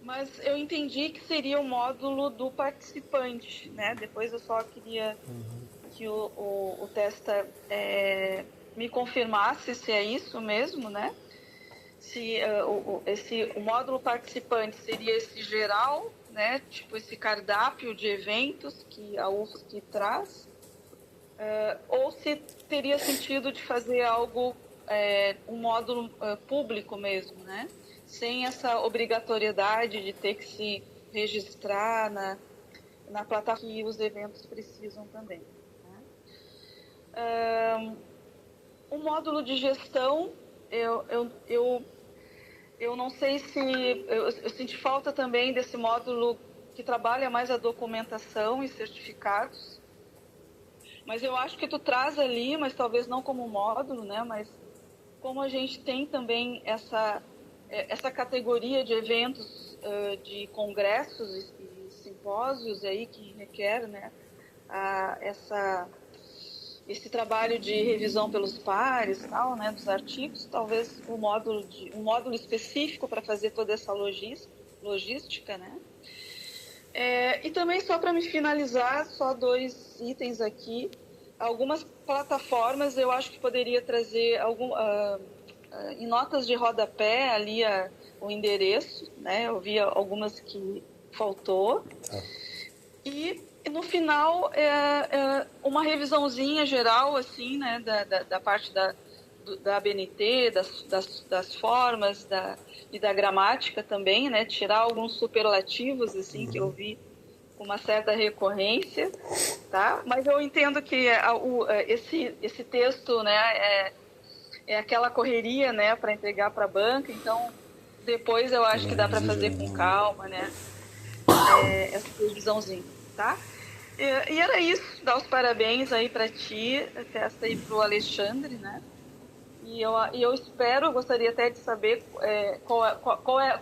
mas eu entendi que seria o módulo do participante, né? Depois eu só queria que o Testa me confirmasse se é isso mesmo, né? Se o módulo participante seria esse geral, né? Tipo esse cardápio de eventos que a UFSC traz, ou se teria sentido de fazer algo, um módulo público mesmo, né? Sem essa obrigatoriedade de ter que se registrar na plataforma que os eventos precisam também, né? O módulo de gestão, eu não sei se... Eu senti falta também desse módulo que trabalha mais a documentação e certificados, mas eu acho que tu traz ali, mas talvez não como módulo, né? Mas como a gente tem também essa categoria de eventos, de congressos e simpósios aí que requer, né, esse trabalho de revisão pelos pares, tal, né, dos artigos, talvez um módulo específico para fazer toda essa logística, né? E também, só para me finalizar, só 2 itens aqui. Algumas plataformas eu acho que poderia trazer em notas de rodapé ali o endereço, né? Eu vi algumas que faltou. E no final, uma revisãozinha geral, assim, né, da parte da ABNT, das formas e da gramática também, né? Tirar alguns superlativos, assim, que eu vi com uma certa recorrência, tá? Mas eu entendo que esse texto, né, é aquela correria, né, para entregar para a banca, então depois eu acho que dá para fazer com calma, né, essa revisãozinha, tá? E era isso, dar os parabéns aí para ti, Testa, aí para o Alexandre, né? E eu gostaria até de saber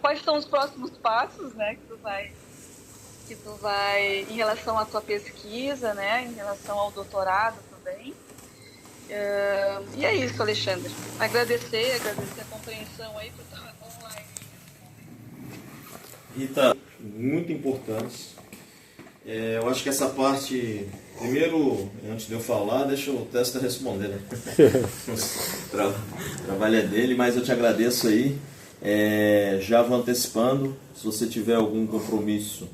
quais são os próximos passos, né, que tu vai em relação à tua pesquisa, né, em relação ao doutorado também. E é isso, Alexandre. Agradecer a compreensão aí por estar online. Rita, muito importante. Eu acho que essa parte, primeiro, antes de eu falar, deixa o Testa responder, né? O trabalho é dele, mas eu te agradeço aí. Já vou antecipando, se você tiver algum compromisso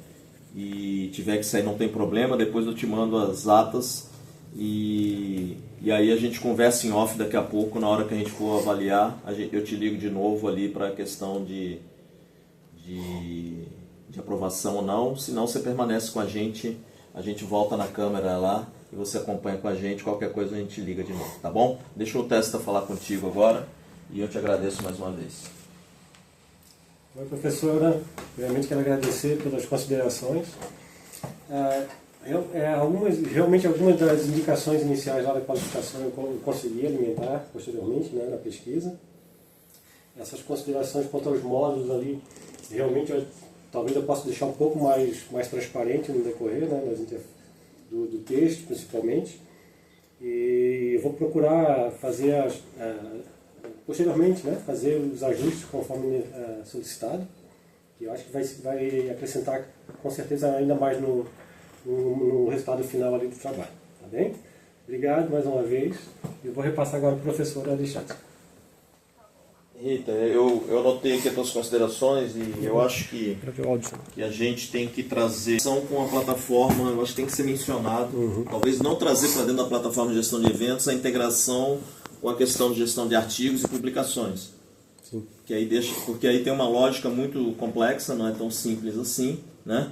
e tiver que sair, não tem problema, depois eu te mando as atas e aí a gente conversa em off daqui a pouco, na hora que a gente for avaliar, eu te ligo de novo ali para a questão de aprovação ou não. Se não, você permanece com a gente volta na câmera lá e você acompanha com a gente, qualquer coisa a gente liga de novo, tá bom? Deixa o Testa falar contigo agora e eu te agradeço mais uma vez. Oi, professora. Primeiramente quero agradecer pelas considerações. Realmente algumas das indicações iniciais lá da qualificação eu consegui alimentar posteriormente, né, na pesquisa. Essas considerações quanto aos módulos ali, realmente talvez eu possa deixar um pouco mais transparente no decorrer, né, do texto principalmente. E vou procurar fazer posteriormente, né, fazer os ajustes conforme solicitado, que eu acho que vai acrescentar com certeza ainda mais no resultado final ali do trabalho, tá bem? Obrigado mais uma vez. Eu vou repassar agora para o professor Alexandre. Rita, eu anotei aqui as tuas considerações e eu acho que a gente tem que trazer com a plataforma, eu acho que tem que ser mencionado, talvez não trazer para dentro da plataforma de gestão de eventos a integração com a questão de gestão de artigos e publicações. Sim. Que aí porque aí tem uma lógica muito complexa, não é tão simples assim, né?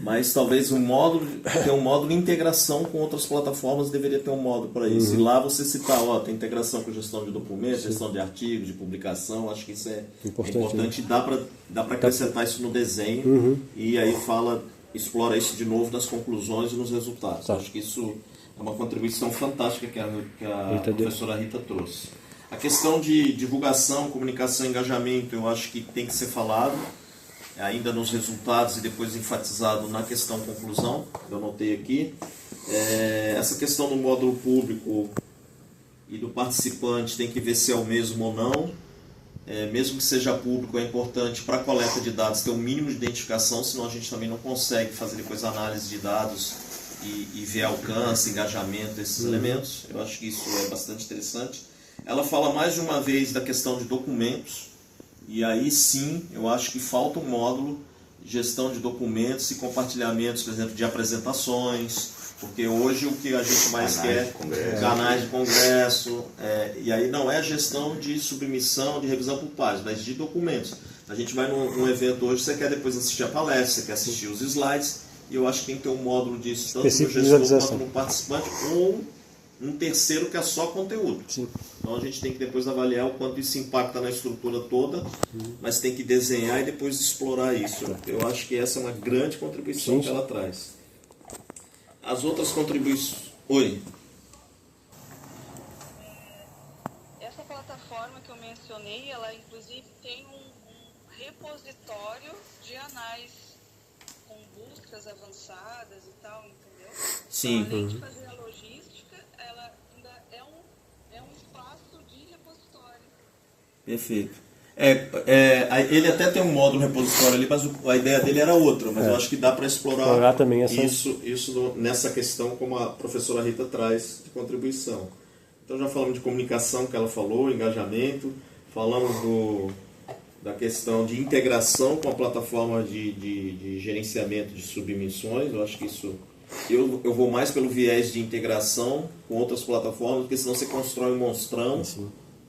Mas talvez tem um módulo de integração com outras plataformas, deveria ter um módulo para isso. E lá você citar, tem integração com gestão de documentos, gestão de artigos, de publicação, acho que isso é importante e dá para acrescentar isso no desenho e aí explora isso de novo nas conclusões e nos resultados. Acho que isso é uma contribuição fantástica que a professora Rita trouxe. A questão de divulgação, comunicação e engajamento, eu acho que tem que ser falado ainda nos resultados e depois enfatizado na questão conclusão, eu anotei aqui. Essa questão do módulo público e do participante tem que ver se é o mesmo ou não. Mesmo que seja público, é importante para a coleta de dados ter um mínimo de identificação, senão a gente também não consegue fazer depois análise de dados e ver alcance, engajamento desses elementos. Eu acho que isso é bastante interessante. Ela fala mais de uma vez da questão de documentos, e aí sim, eu acho que falta um módulo de gestão de documentos e compartilhamentos, por exemplo, de apresentações, porque hoje o que a gente mais quer é canais de congresso, e aí não é gestão de submissão, de revisão por pares, mas de documentos. A gente vai num evento hoje, você quer depois assistir a palestra, você quer assistir os slides, e eu acho que tem que ter um módulo disso, tanto no gestor quanto no participante, ou um terceiro que é só conteúdo. Sim. Então a gente tem que depois avaliar o quanto isso impacta na estrutura toda, mas tem que desenhar e depois explorar isso. Eu acho que essa é uma grande contribuição que ela traz. As outras contribuições... Oi. Essa plataforma que eu mencionei, ela inclusive tem um repositório de anais com buscas avançadas e tal, entendeu? Sim. Então, além de fazer a logística, ela ainda é um espaço de repositório. Perfeito. Ele até tem um módulo repositório ali, mas a ideia dele era outra, mas eu acho que dá para explorar também isso nessa questão, como a professora Rita traz de contribuição. Então já falamos de comunicação, que ela falou, engajamento, falamos da questão de integração com a plataforma de gerenciamento de submissões. Eu acho que isso... Eu vou mais pelo viés de integração com outras plataformas, porque senão você constrói um monstrão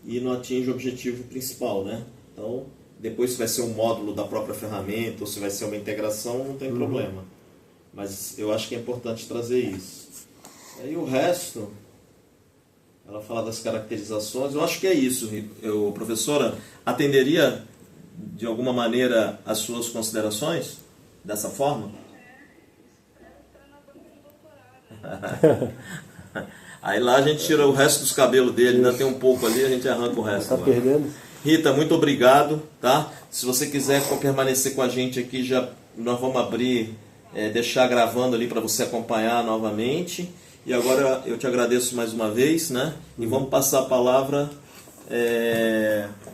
e não atinge o objetivo principal, né? Então, depois se vai ser um módulo da própria ferramenta ou se vai ser uma integração, não tem problema. Mas eu acho que é importante trazer isso. Aí o resto, ela fala das caracterizações, eu acho que é isso. Professora, atenderia de alguma maneira as suas considerações dessa forma? Aí lá a gente tira o resto dos cabelos dele, ainda tem um pouco ali, a gente arranca o resto. Tá perdendo. Rita, muito obrigado, tá? Se você quiser permanecer com a gente aqui, nós vamos abrir, deixar gravando ali para você acompanhar novamente. E agora eu te agradeço mais uma vez, né? E vamos passar a palavra.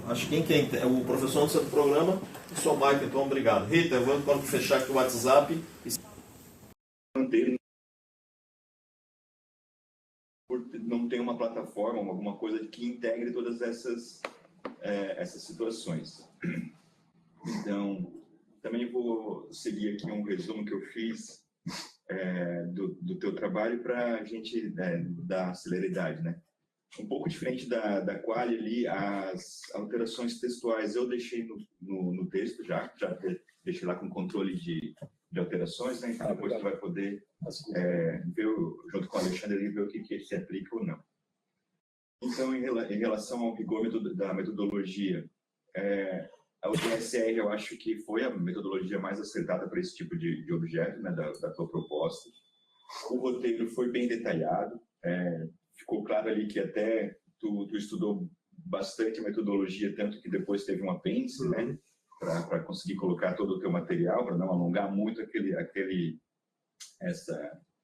Acho que quem é o professor do seu programa, o seu Mike, então obrigado. Rita, eu vou fechar aqui o WhatsApp. Por não ter uma plataforma, alguma coisa que integre todas essas situações. Então, também vou seguir aqui um resumo que eu fiz do teu trabalho para a gente dar celeridade, né? Um pouco diferente da Quali ali, as alterações textuais eu deixei no texto já deixei lá com controle de alterações, né? Então depois você vai poder ver, junto com o Alexandre, ver o que se aplica ou não. Então, em relação ao rigor da metodologia, a UTSR eu acho que foi a metodologia mais acertada para esse tipo de objeto, né, da tua proposta. O roteiro foi bem detalhado, ficou claro ali que até tu estudou bastante a metodologia, tanto que depois teve um apêndice, né, para conseguir colocar todo o teu material, para não alongar muito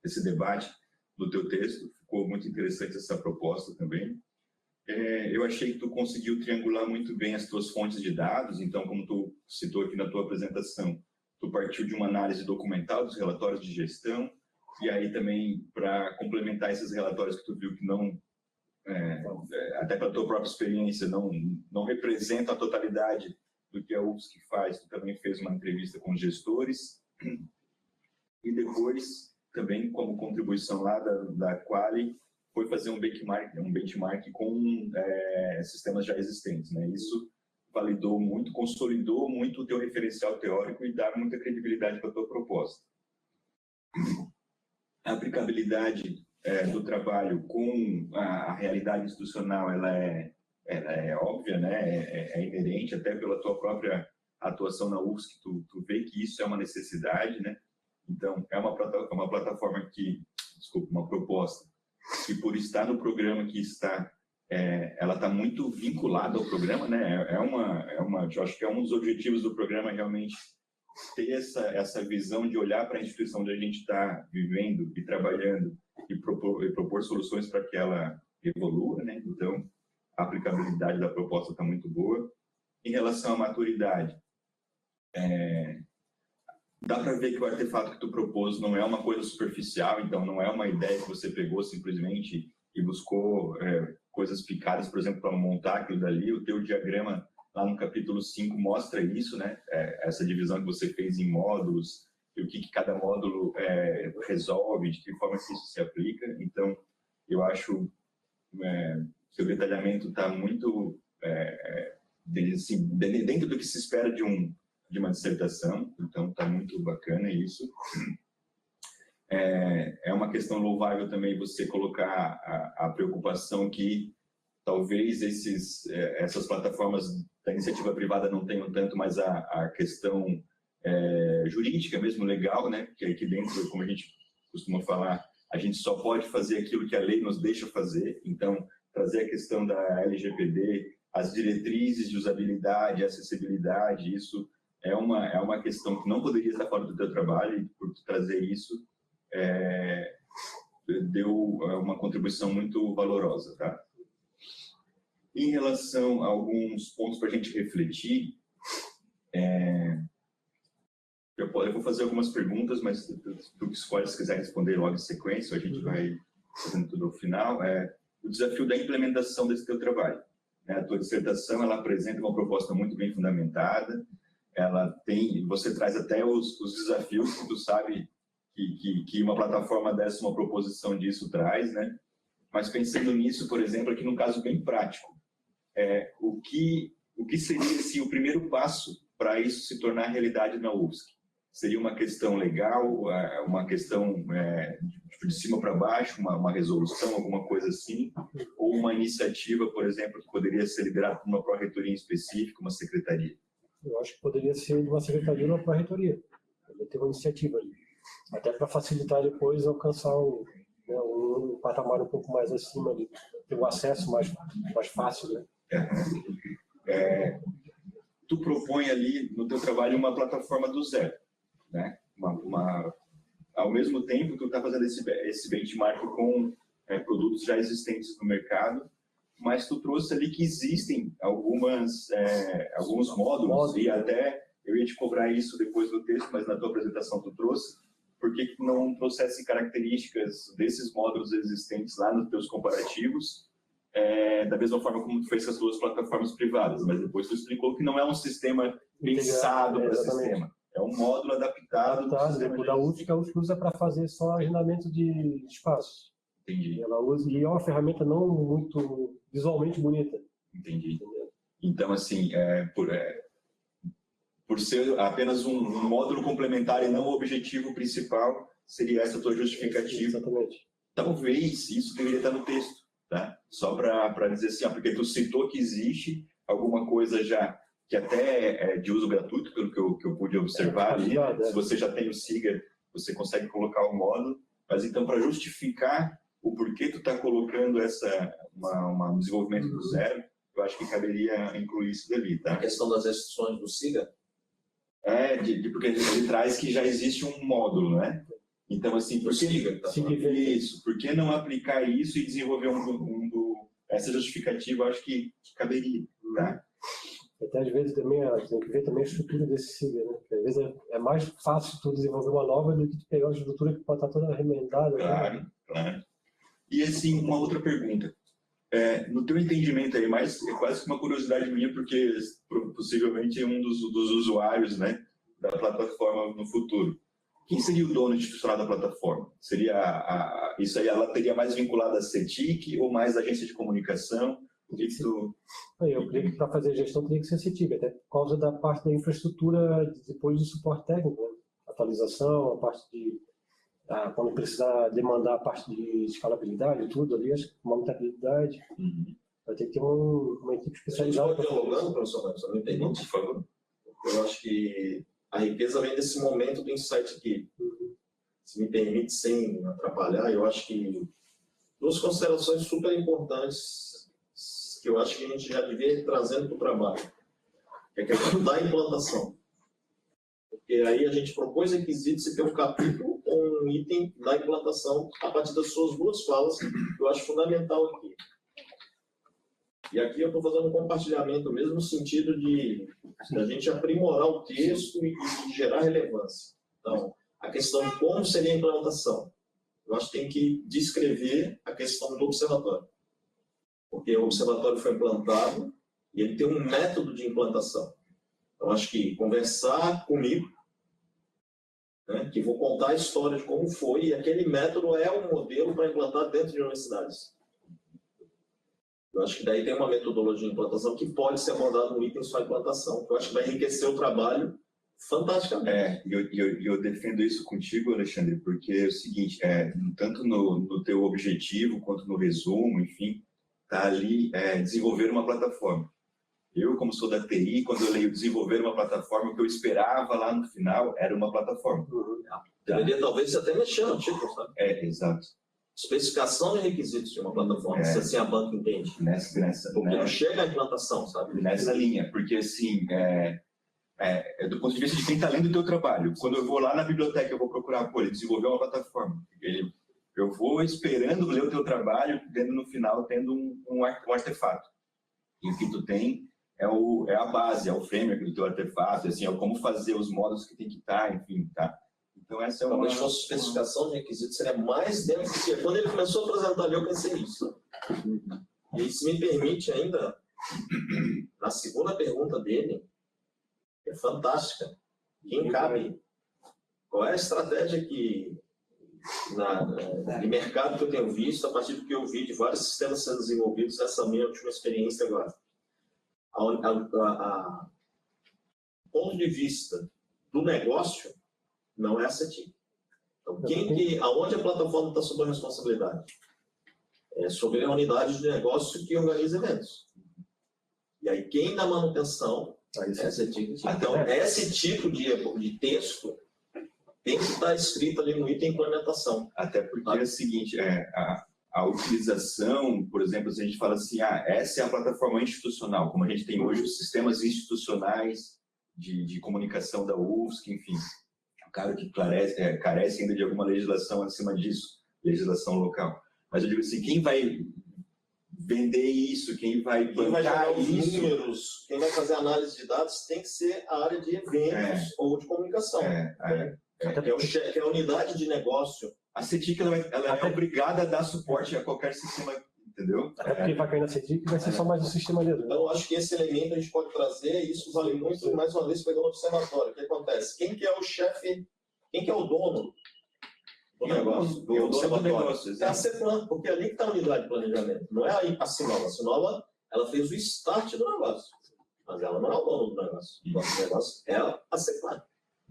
esse debate do teu texto. Ficou muito interessante essa proposta também. Eu achei que tu conseguiu triangular muito bem as tuas fontes de dados. Então, como tu citou aqui na tua apresentação, tu partiu de uma análise documental dos relatórios de gestão, e aí também, para complementar esses relatórios que tu viu que não até pela tua própria experiência, não representa a totalidade do que a UFSC faz. Tu também fez uma entrevista com gestores e depois, também como contribuição lá da Quali, foi fazer um benchmark com sistemas já existentes, né? Isso validou muito, consolidou muito o teu referencial teórico e dá muita credibilidade para a tua proposta. A aplicabilidade do trabalho com a realidade institucional, ela é óbvia, né? É inerente, até pela tua própria atuação na UFSC, tu vê que isso é uma necessidade, né? Então, é uma plataforma uma proposta que, por estar no programa que está, ela está muito vinculada ao programa, né? Eu acho que é um dos objetivos do programa realmente ter essa visão de olhar para a instituição onde a gente está vivendo e trabalhando e propor soluções para que ela evolua, né? Então, a aplicabilidade da proposta está muito boa. Em relação à maturidade, dá para ver que o artefato que tu propôs não é uma coisa superficial, então não é uma ideia que você pegou simplesmente e buscou coisas picadas, por exemplo, para montar aquilo dali. O teu diagrama lá no capítulo 5 mostra isso, né? Essa divisão que você fez em módulos e o que cada módulo resolve, de que forma que isso se aplica. Então, eu acho que o detalhamento está muito dentro do que se espera de uma dissertação, então está muito bacana isso. É uma questão louvável também você colocar a preocupação que talvez essas plataformas da iniciativa privada não tenham tanto, mas a questão jurídica mesmo, legal, né? Que aqui dentro, como a gente costuma falar, a gente só pode fazer aquilo que a lei nos deixa fazer. Então, trazer a questão da LGPD, as diretrizes de usabilidade, acessibilidade, isso é uma questão que não poderia estar fora do teu trabalho, e por trazer isso deu uma contribuição muito valorosa, tá? Em relação a alguns pontos para a gente refletir, eu vou fazer algumas perguntas, mas tu que escolhe, se quiser responder logo em sequência, a gente vai fazendo tudo ao final. O desafio da implementação desse teu trabalho, né? A tua dissertação, ela apresenta uma proposta muito bem fundamentada, você traz até os desafios que tu sabe que uma plataforma dessa, uma proposição disso traz, né? Mas pensando nisso, por exemplo, aqui num caso bem prático, o que seria o primeiro passo para isso se tornar realidade na UFSC? Seria uma questão legal, uma questão de cima para baixo, uma resolução, alguma coisa assim, ou uma iniciativa, por exemplo, que poderia ser liderada por uma pró-reitoria em específico, uma secretaria? Eu acho que poderia ser de uma secretaria ou uma pró-reitoria. Poderia ter uma iniciativa ali. Até para facilitar depois alcançar um patamar um pouco mais acima ali, ter um acesso mais fácil, né? Tu propõe ali no teu trabalho uma plataforma do zero, né? Ao mesmo tempo, tu está fazendo esse benchmark com produtos já existentes no mercado, mas tu trouxe ali que existem alguns módulos, e até eu ia te cobrar isso depois do texto, mas na tua apresentação tu trouxe. Por que não trouxesse características desses módulos existentes lá nos teus comparativos, da mesma forma como tu fez com as duas plataformas privadas, mas depois tu explicou que não é um sistema pensado para sistema, é um módulo adaptado. Exemplo da UFSC, a UFSC usa para fazer só agendamento de espaços. Entendi. Ela usa, e é uma ferramenta não muito visualmente bonita. Entendi. Então, assim, por ser apenas um módulo complementar e não o objetivo principal, seria essa a tua justificativa. Exatamente. Talvez isso deveria estar no texto, tá? Só para dizer assim, porque tu citou que existe alguma coisa já que até é de uso gratuito, pelo que eu pude observar ali. Se você já tem o SIGA, você consegue colocar o módulo, mas então para justificar o porquê tu está colocando um desenvolvimento do zero, eu acho que caberia incluir isso dali, tá? A questão das restrições do SIGA? Porque ele traz que já existe um módulo, né? Então, assim, por que não aplicar isso e desenvolver essa justificativa? Eu acho que caberia, tá? Até às vezes também tem que ver também a estrutura desse SIGA, né? Porque às vezes é mais fácil tu desenvolver uma nova do que tu pegar uma estrutura que pode estar toda remendada. Claro, né? Claro. E assim, uma outra pergunta. no teu entendimento aí, mais é quase que uma curiosidade minha, porque possivelmente é um dos usuários, né, da plataforma no futuro. Quem seria o dono institucional da plataforma? Seria isso aí, ela teria mais vinculada à CETIC ou mais à agência de comunicação? O que tu... Eu creio que para fazer a gestão teria que ser CETIC, até por causa da parte da infraestrutura depois de suporte técnico, né? Atualização, a parte de quando precisar demandar a parte de escalabilidade, tudo ali, acho que monetabilidade, vai ter que ter uma equipe especializada. Dialogando, professor Marcos, me permite, por favor? Eu acho que a riqueza vem desse momento do insight aqui. Se me permite, sem atrapalhar, eu acho que duas considerações super importantes que eu acho que a gente já devia ir trazendo para o trabalho. É a questão da implantação. Porque aí a gente propôs requisitos e tem um capítulo com um item da implantação a partir das suas duas falas, que eu acho fundamental aqui. E aqui eu estou fazendo um compartilhamento mesmo no sentido de a gente aprimorar o texto e gerar relevância. Então, a questão de como seria a implantação. Eu acho que tem que descrever a questão do observatório. Porque o observatório foi implantado e ele tem um método de implantação. Então, acho que conversar comigo, né, que vou contar a história de como foi, e aquele método é um modelo para implantar dentro de universidades. Eu acho que daí tem uma metodologia de implantação que pode ser abordada no item só implantação, que eu acho que vai enriquecer o trabalho fantasticamente. Eu defendo isso contigo, Alexandre, porque é o seguinte, tanto no teu objetivo quanto no resumo, enfim, está ali desenvolver uma plataforma. Eu, como sou da TI, quando eu leio desenvolver uma plataforma, o que eu esperava lá no final era uma plataforma. Deveria talvez até mexer no título, sabe? Exato. Especificação de requisitos de uma plataforma, se assim a banca entende. Porque não chega à implantação, sabe? Nessa linha, porque assim, do ponto de vista de quem está lendo o teu trabalho, quando eu vou lá na biblioteca, eu vou procurar, ele desenvolveu uma plataforma. Eu vou esperando ler o teu trabalho, tendo no final, tendo um artefato. E o que tu tem é a base, é o framework do teu artefato, assim, é como fazer os módulos que tem que estar, enfim, tá? Então essa é uma... Talvez fosse especificação de requisitos, seria mais dentro do que... Quando ele começou a apresentar ali, eu pensei nisso. E se me permite ainda, na segunda pergunta dele, é fantástica. Quem cabe? Qual é a estratégia que, de mercado que eu tenho visto, a partir do que eu vi de vários sistemas sendo desenvolvidos nessa minha última experiência agora? Do ponto de vista do negócio, não é a CETIC. Então, aonde a plataforma está sob a responsabilidade? É sobre a unidade de negócio que organiza eventos. E aí, quem dá manutenção é a CETIC. Então, esse tipo de texto tem que estar escrito ali no item implementação. Até porque é o seguinte, a utilização, por exemplo, se a gente fala assim, essa é a plataforma institucional, como a gente tem hoje os sistemas institucionais de comunicação da UFSC, enfim, claro que carece ainda de alguma legislação acima disso, legislação local. Mas eu digo assim, quem vai vender isso, quem vai gerar os isso, números, quem vai fazer análise de dados tem que ser a área de eventos ou de comunicação. Que é a unidade de negócio. A CETIC ela é obrigada a dar suporte a qualquer sistema, entendeu? Até porque vai cair na CETIC vai ser só mais um sistema dele. Então, eu acho que esse elemento a gente pode trazer, e isso vale muito, mais uma vez, pegando o observatório. O que acontece? Quem que é o chefe, quem que é o dono do negócio? Do observatório? É a CEPLAN, porque é ali que está a unidade de planejamento. Não é a Sinova. A Sinova, ela fez o start do negócio, mas ela não é o dono do negócio. O dono do negócio é a CEPLAN.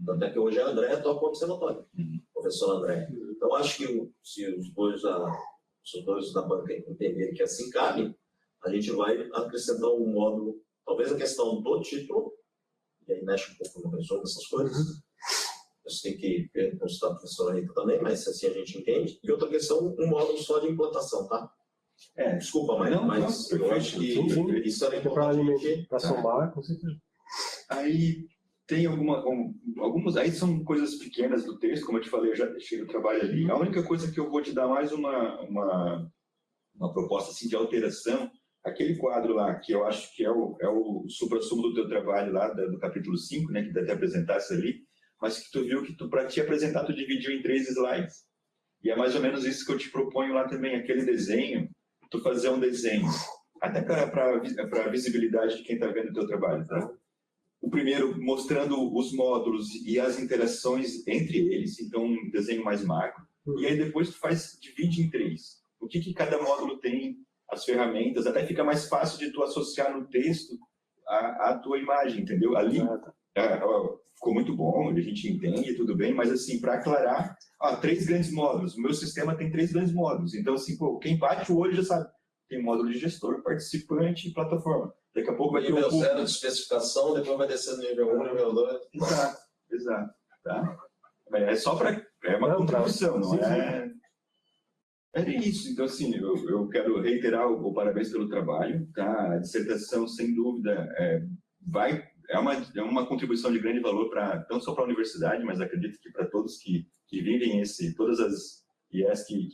Tanto é que hoje a Andréa toca o observatório, professor André. Então, acho que se os dois da banca entenderem que assim cabe, a gente vai acrescentar um módulo, talvez a questão do título, e aí mexe um pouco no resumo dessas coisas. Você tem que consultar a professora Rita também, mas assim a gente entende. E outra questão, um módulo só de implantação, tá? Desculpa, mas eu acho que isso era importante. Para somar, com certeza. Aí tem algumas, aí são coisas pequenas do texto, como eu te falei, eu já deixei o trabalho ali. A única coisa que eu vou te dar mais uma proposta assim, de alteração, aquele quadro lá, que eu acho que é o supra-sumo do teu trabalho lá, do capítulo 5, né, que deve apresentasse ali, mas que tu viu que para te apresentar, tu dividiu em 3 slides. E é mais ou menos isso que eu te proponho lá também, aquele desenho, tu fazer um desenho, até para a visibilidade de quem está vendo o teu trabalho, tá? O primeiro mostrando os módulos e as interações entre eles, então um desenho mais macro, e aí depois tu divide em 3. O que cada módulo tem, as ferramentas, até fica mais fácil de tu associar no texto a tua imagem, entendeu? Ali ficou muito bom, a gente entende, tudo bem, mas assim, para aclarar, 3 grandes módulos, o meu sistema tem 3 grandes módulos, então assim, quem bate o olho já sabe, tem módulo de gestor, participante e plataforma. Daqui a pouco vai ter nível 0 de especificação, depois vai descer no nível 1, nível 2. Exato. Tá? É só para... É uma contribuição, não é... É isso. Então, assim, eu quero reiterar o parabéns pelo trabalho. Tá? A dissertação, sem dúvida, é uma contribuição de grande valor, não só para a universidade, mas acredito que para todos que vivem todas as IES que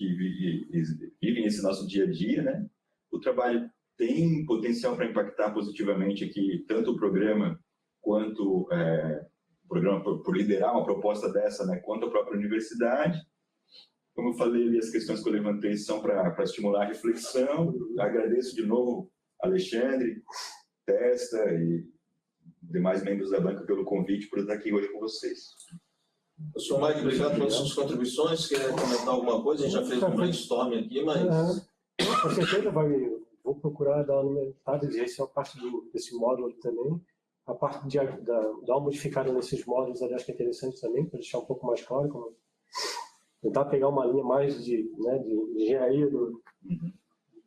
vivem esse nosso dia a dia, né? O trabalho tem potencial para impactar positivamente aqui, tanto o programa quanto o programa por liderar uma proposta dessa, né, quanto a própria universidade. Como eu falei, as questões que eu levantei são para estimular a reflexão. Agradeço de novo Alexandre, Testa e demais membros da banca pelo convite, por estar aqui hoje com vocês. Professor Mike, obrigado pelas suas contribuições. Quer comentar alguma coisa? A gente já fez um brainstorm aqui, mas... Com certeza vou procurar dar uma aumentada, essa é a parte desse módulo também. A parte de dar uma modificada nesses módulos, aliás, que é interessante também, para deixar um pouco mais claro, tentar pegar uma linha mais de engenharia do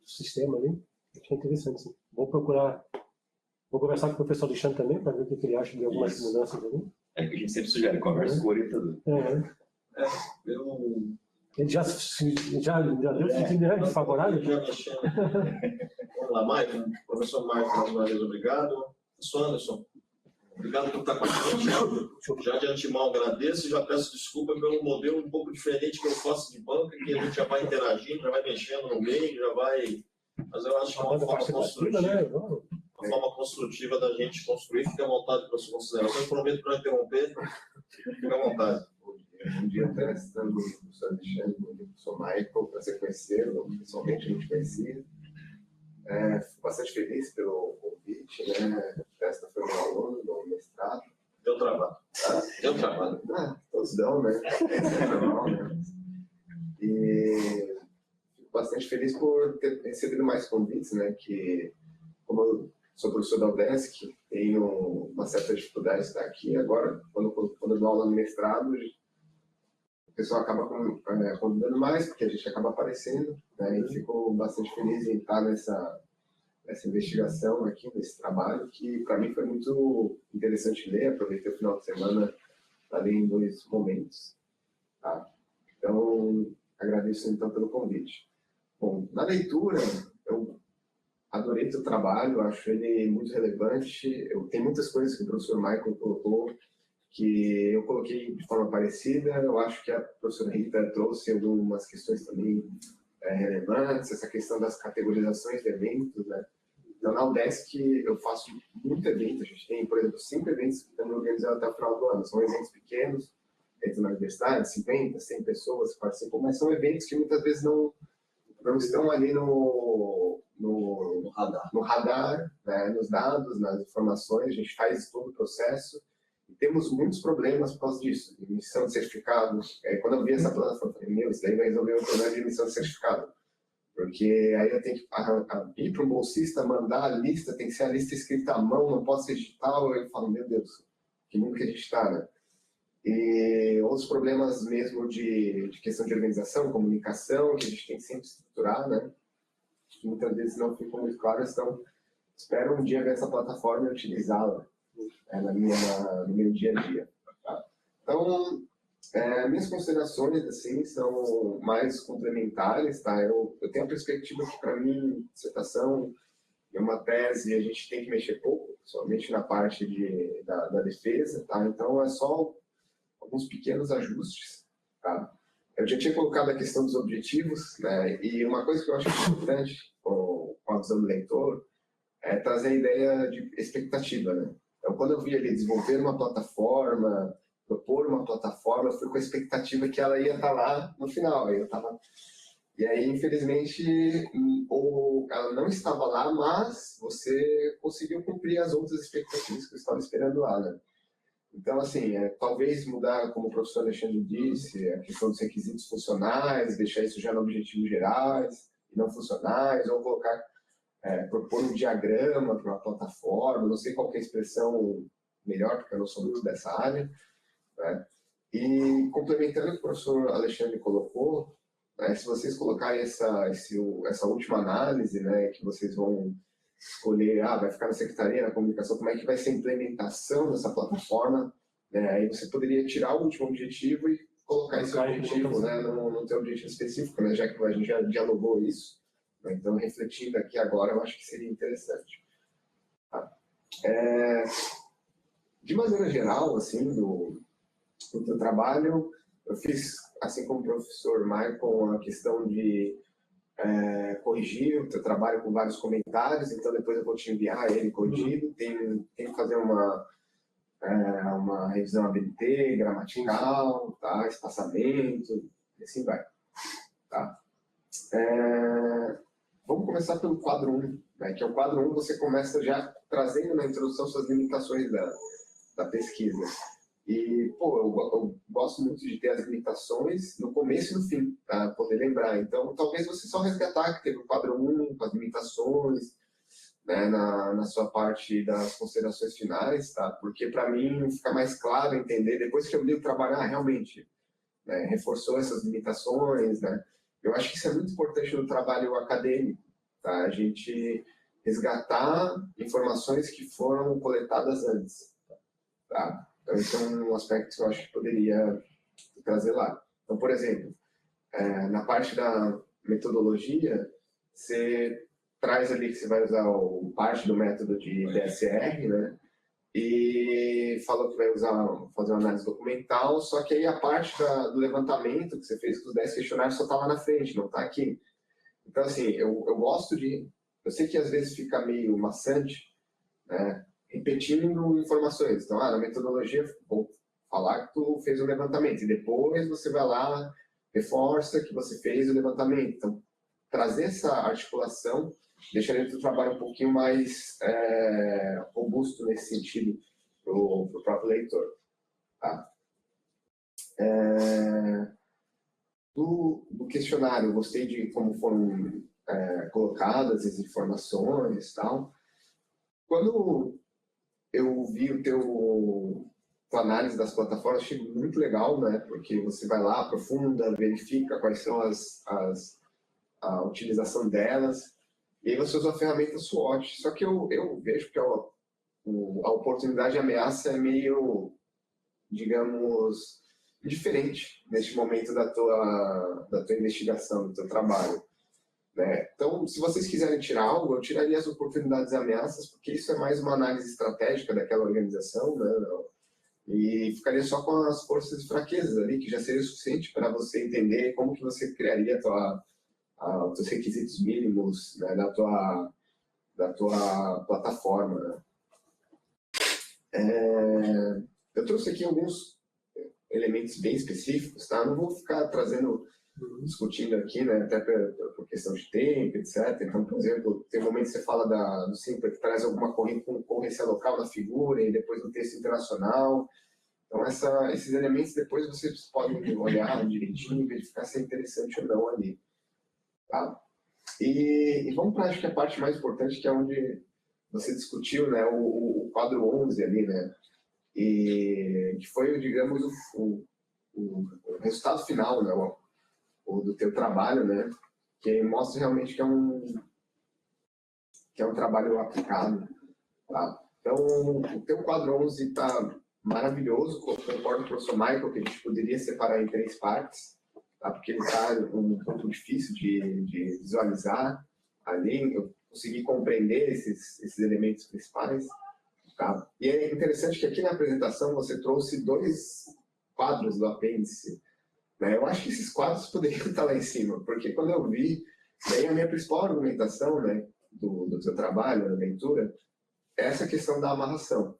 sistema ali. Acho que é interessante, sim. Vou conversar com o professor Alexandre também, para ver o que ele acha de algumas mudanças ali. É que a gente sempre sugere, conversa com o orientador. Ele já deu sentido favorável? Já mexendo. Vamos lá, Mike. Professor Mike, mais uma vez, obrigado. Professor Anderson, obrigado por estar com a gente. Já de antemão agradeço e já peço desculpa pelo modelo um pouco diferente que eu faço de banca, que a gente já vai interagindo, já vai mexendo no meio, já vai... Mas eu acho que é uma forma construtiva. Né? Uma forma construtiva da gente construir. Fique à vontade para as suas considerações. Prometo para interromper. Fique à vontade. Um dia interessando o professor Alexandre, o professor Michael, prazer conhecê-lo, pessoalmente a gente conhecia. Fico bastante feliz pelo convite, né? Esta foi meu aluno do mestrado. Deu trabalho. Deu trabalho. Todos dão, né? É normal, né? E fico bastante feliz por ter recebido mais convites, né? Que, como eu sou professor da UDESC, tenho uma certa dificuldade de estar aqui. Agora, quando eu dou aula no mestrado, o pessoal acaba convidando mais, porque a gente acaba aparecendo, né? E fico bastante feliz em estar nessa investigação aqui, nesse trabalho, que para mim foi muito interessante ler. Aproveitei o final de semana para ler em 2 momentos. Tá? Então, agradeço então pelo convite. Bom, na leitura, eu adorei o trabalho, acho ele muito relevante. Tem muitas coisas que o professor Michael colocou que eu coloquei de forma parecida. Eu acho que a professora Rita trouxe algumas questões também relevantes, essa questão das categorizações de eventos, né? Então, na UDESC, eu faço muito evento. A gente tem, por exemplo, 5 eventos que estamos organizando até o final do ano. São eventos pequenos, eventos na universidade, 50, 100 pessoas que participam, mas são eventos que muitas vezes não estão ali no radar, né? Nos dados, nas informações. A gente faz todo o processo. E temos muitos problemas por causa disso. Emissão de certificado. Quando eu vi essa plataforma, eu falei, isso daí vai resolver o problema de emissão de certificado. Porque aí eu tenho que ir para um bolsista, mandar a lista, tem que ser a lista escrita à mão, não pode ser digital. Eu falo, meu Deus, que mundo que a gente está, né? E outros problemas mesmo de questão de organização, comunicação, que a gente tem que sempre estruturar, né? Que muitas vezes não ficam muito claras. Então, espero um dia ver essa plataforma e utilizá-la no meu dia a dia. Tá? Então, minhas considerações assim, são mais complementares. Tá? Eu tenho a perspectiva que, para mim, dissertação é uma tese, a gente tem que mexer pouco, somente na parte da defesa. Tá? Então, é só alguns pequenos ajustes. Tá? Eu já tinha colocado a questão dos objetivos, né? E uma coisa que eu acho importante com a visão do leitor é trazer a ideia de expectativa, né? Então, quando eu vi ali desenvolver uma plataforma, propor uma plataforma, eu fui com a expectativa que ela ia estar lá no final. Aí eu estava E aí, infelizmente, ela não estava lá, mas você conseguiu cumprir as outras expectativas que eu estava esperando lá, né? Então, assim, talvez mudar, como o professor Alexandre disse, a questão dos requisitos funcionais, deixar isso já no objetivos gerais e não funcionais, ou colocar, propor um diagrama para uma plataforma, não sei qual que é a expressão melhor, porque eu não sou muito dessa área, né? E complementando o que o professor Alexandre colocou, né, se vocês colocarem essa última análise, né, que vocês vão escolher, vai ficar na secretaria, na comunicação, como é que vai ser a implementação dessa plataforma, né, aí você poderia tirar o último objetivo e colocar esse objetivo, né, no teu objetivo específico, né, já que a gente já dialogou isso, né, então refletindo aqui agora, eu acho que seria interessante. Tá? De maneira geral, assim, do teu trabalho, eu fiz, assim como o professor Michael, a questão de corrigir o teu trabalho com vários comentários, então depois eu vou te enviar ele corrigido, tem que fazer uma revisão ABNT, gramatical, tá? Espaçamento, e assim vai. Tá? Vamos começar pelo quadro 1, né? Que é o quadro 1, você começa já trazendo na introdução suas limitações da pesquisa. E, eu gosto muito de ter as limitações no começo e no fim, para poder lembrar. Então, talvez você só resgatar que teve o quadro 1, com as limitações, né, na sua parte das considerações finais, tá? Porque, para mim, fica mais claro entender, depois que eu li o trabalho, realmente, né, reforçou essas limitações, né? Eu acho que isso é muito importante no trabalho acadêmico, tá? A gente resgatar informações que foram coletadas antes, tá? Então, esse é um aspecto que eu acho que poderia trazer lá. Então, por exemplo, na parte da metodologia, você traz ali que você vai usar parte do método de DSR, né? E falou que vai fazer uma análise documental, só que aí a parte do levantamento que você fez com os 10 questionários só está lá na frente, não está aqui. Então, assim, eu gosto de... Eu sei que às vezes fica meio maçante, né? Repetindo informações. Então, na metodologia, vou falar que tu fez o levantamento, e depois você vai lá, reforça que você fez o levantamento. Então, trazer essa articulação deixaria o trabalho um pouquinho mais robusto nesse sentido para o próprio leitor. Tá? Do questionário, eu gostei de como foram colocadas as informações e tal. Quando eu vi tua análise das plataformas, achei muito legal, né? Porque você vai lá, aprofunda, verifica quais são a utilização delas, e aí você usa a ferramenta SWOT. Só que eu vejo que a oportunidade e a ameaça é meio, digamos, diferente neste momento da tua investigação, do teu trabalho. Né? Então, se vocês quiserem tirar algo, eu tiraria as oportunidades e ameaças, porque isso é mais uma análise estratégica daquela organização, né? E ficaria só com as forças e fraquezas ali, que já seria o suficiente para você entender como que você criaria os teus requisitos mínimos, né, da tua plataforma. Né? Eu trouxe aqui alguns elementos bem específicos, tá? Não vou ficar discutindo aqui, né, até por questão de tempo, etc. Então, por exemplo, tem um momento que você fala do Simpla, que traz alguma concorrência local na figura e depois no texto internacional. Então, esses elementos depois vocês podem olhar direitinho e verificar se é interessante ou não ali. Tá? E vamos para, acho que a parte mais importante, que é onde você discutiu, né, o quadro 11 ali, né, e que foi, digamos, o resultado final, né, do teu trabalho, né, que mostra realmente que é um trabalho aplicado. Tá? Então, o teu quadro 11 está maravilhoso, concordo com o professor Michael que a gente poderia separar em 3 partes, tá? Porque ele está um pouco difícil de visualizar ali, eu consegui compreender esses elementos principais. Tá? E é interessante que aqui na apresentação você trouxe 2 quadros do apêndice. Né? Eu acho que esses quadros poderiam estar lá em cima, porque quando eu vi, daí a minha principal argumentação, né, do seu trabalho, da leitura, é essa questão da amarração.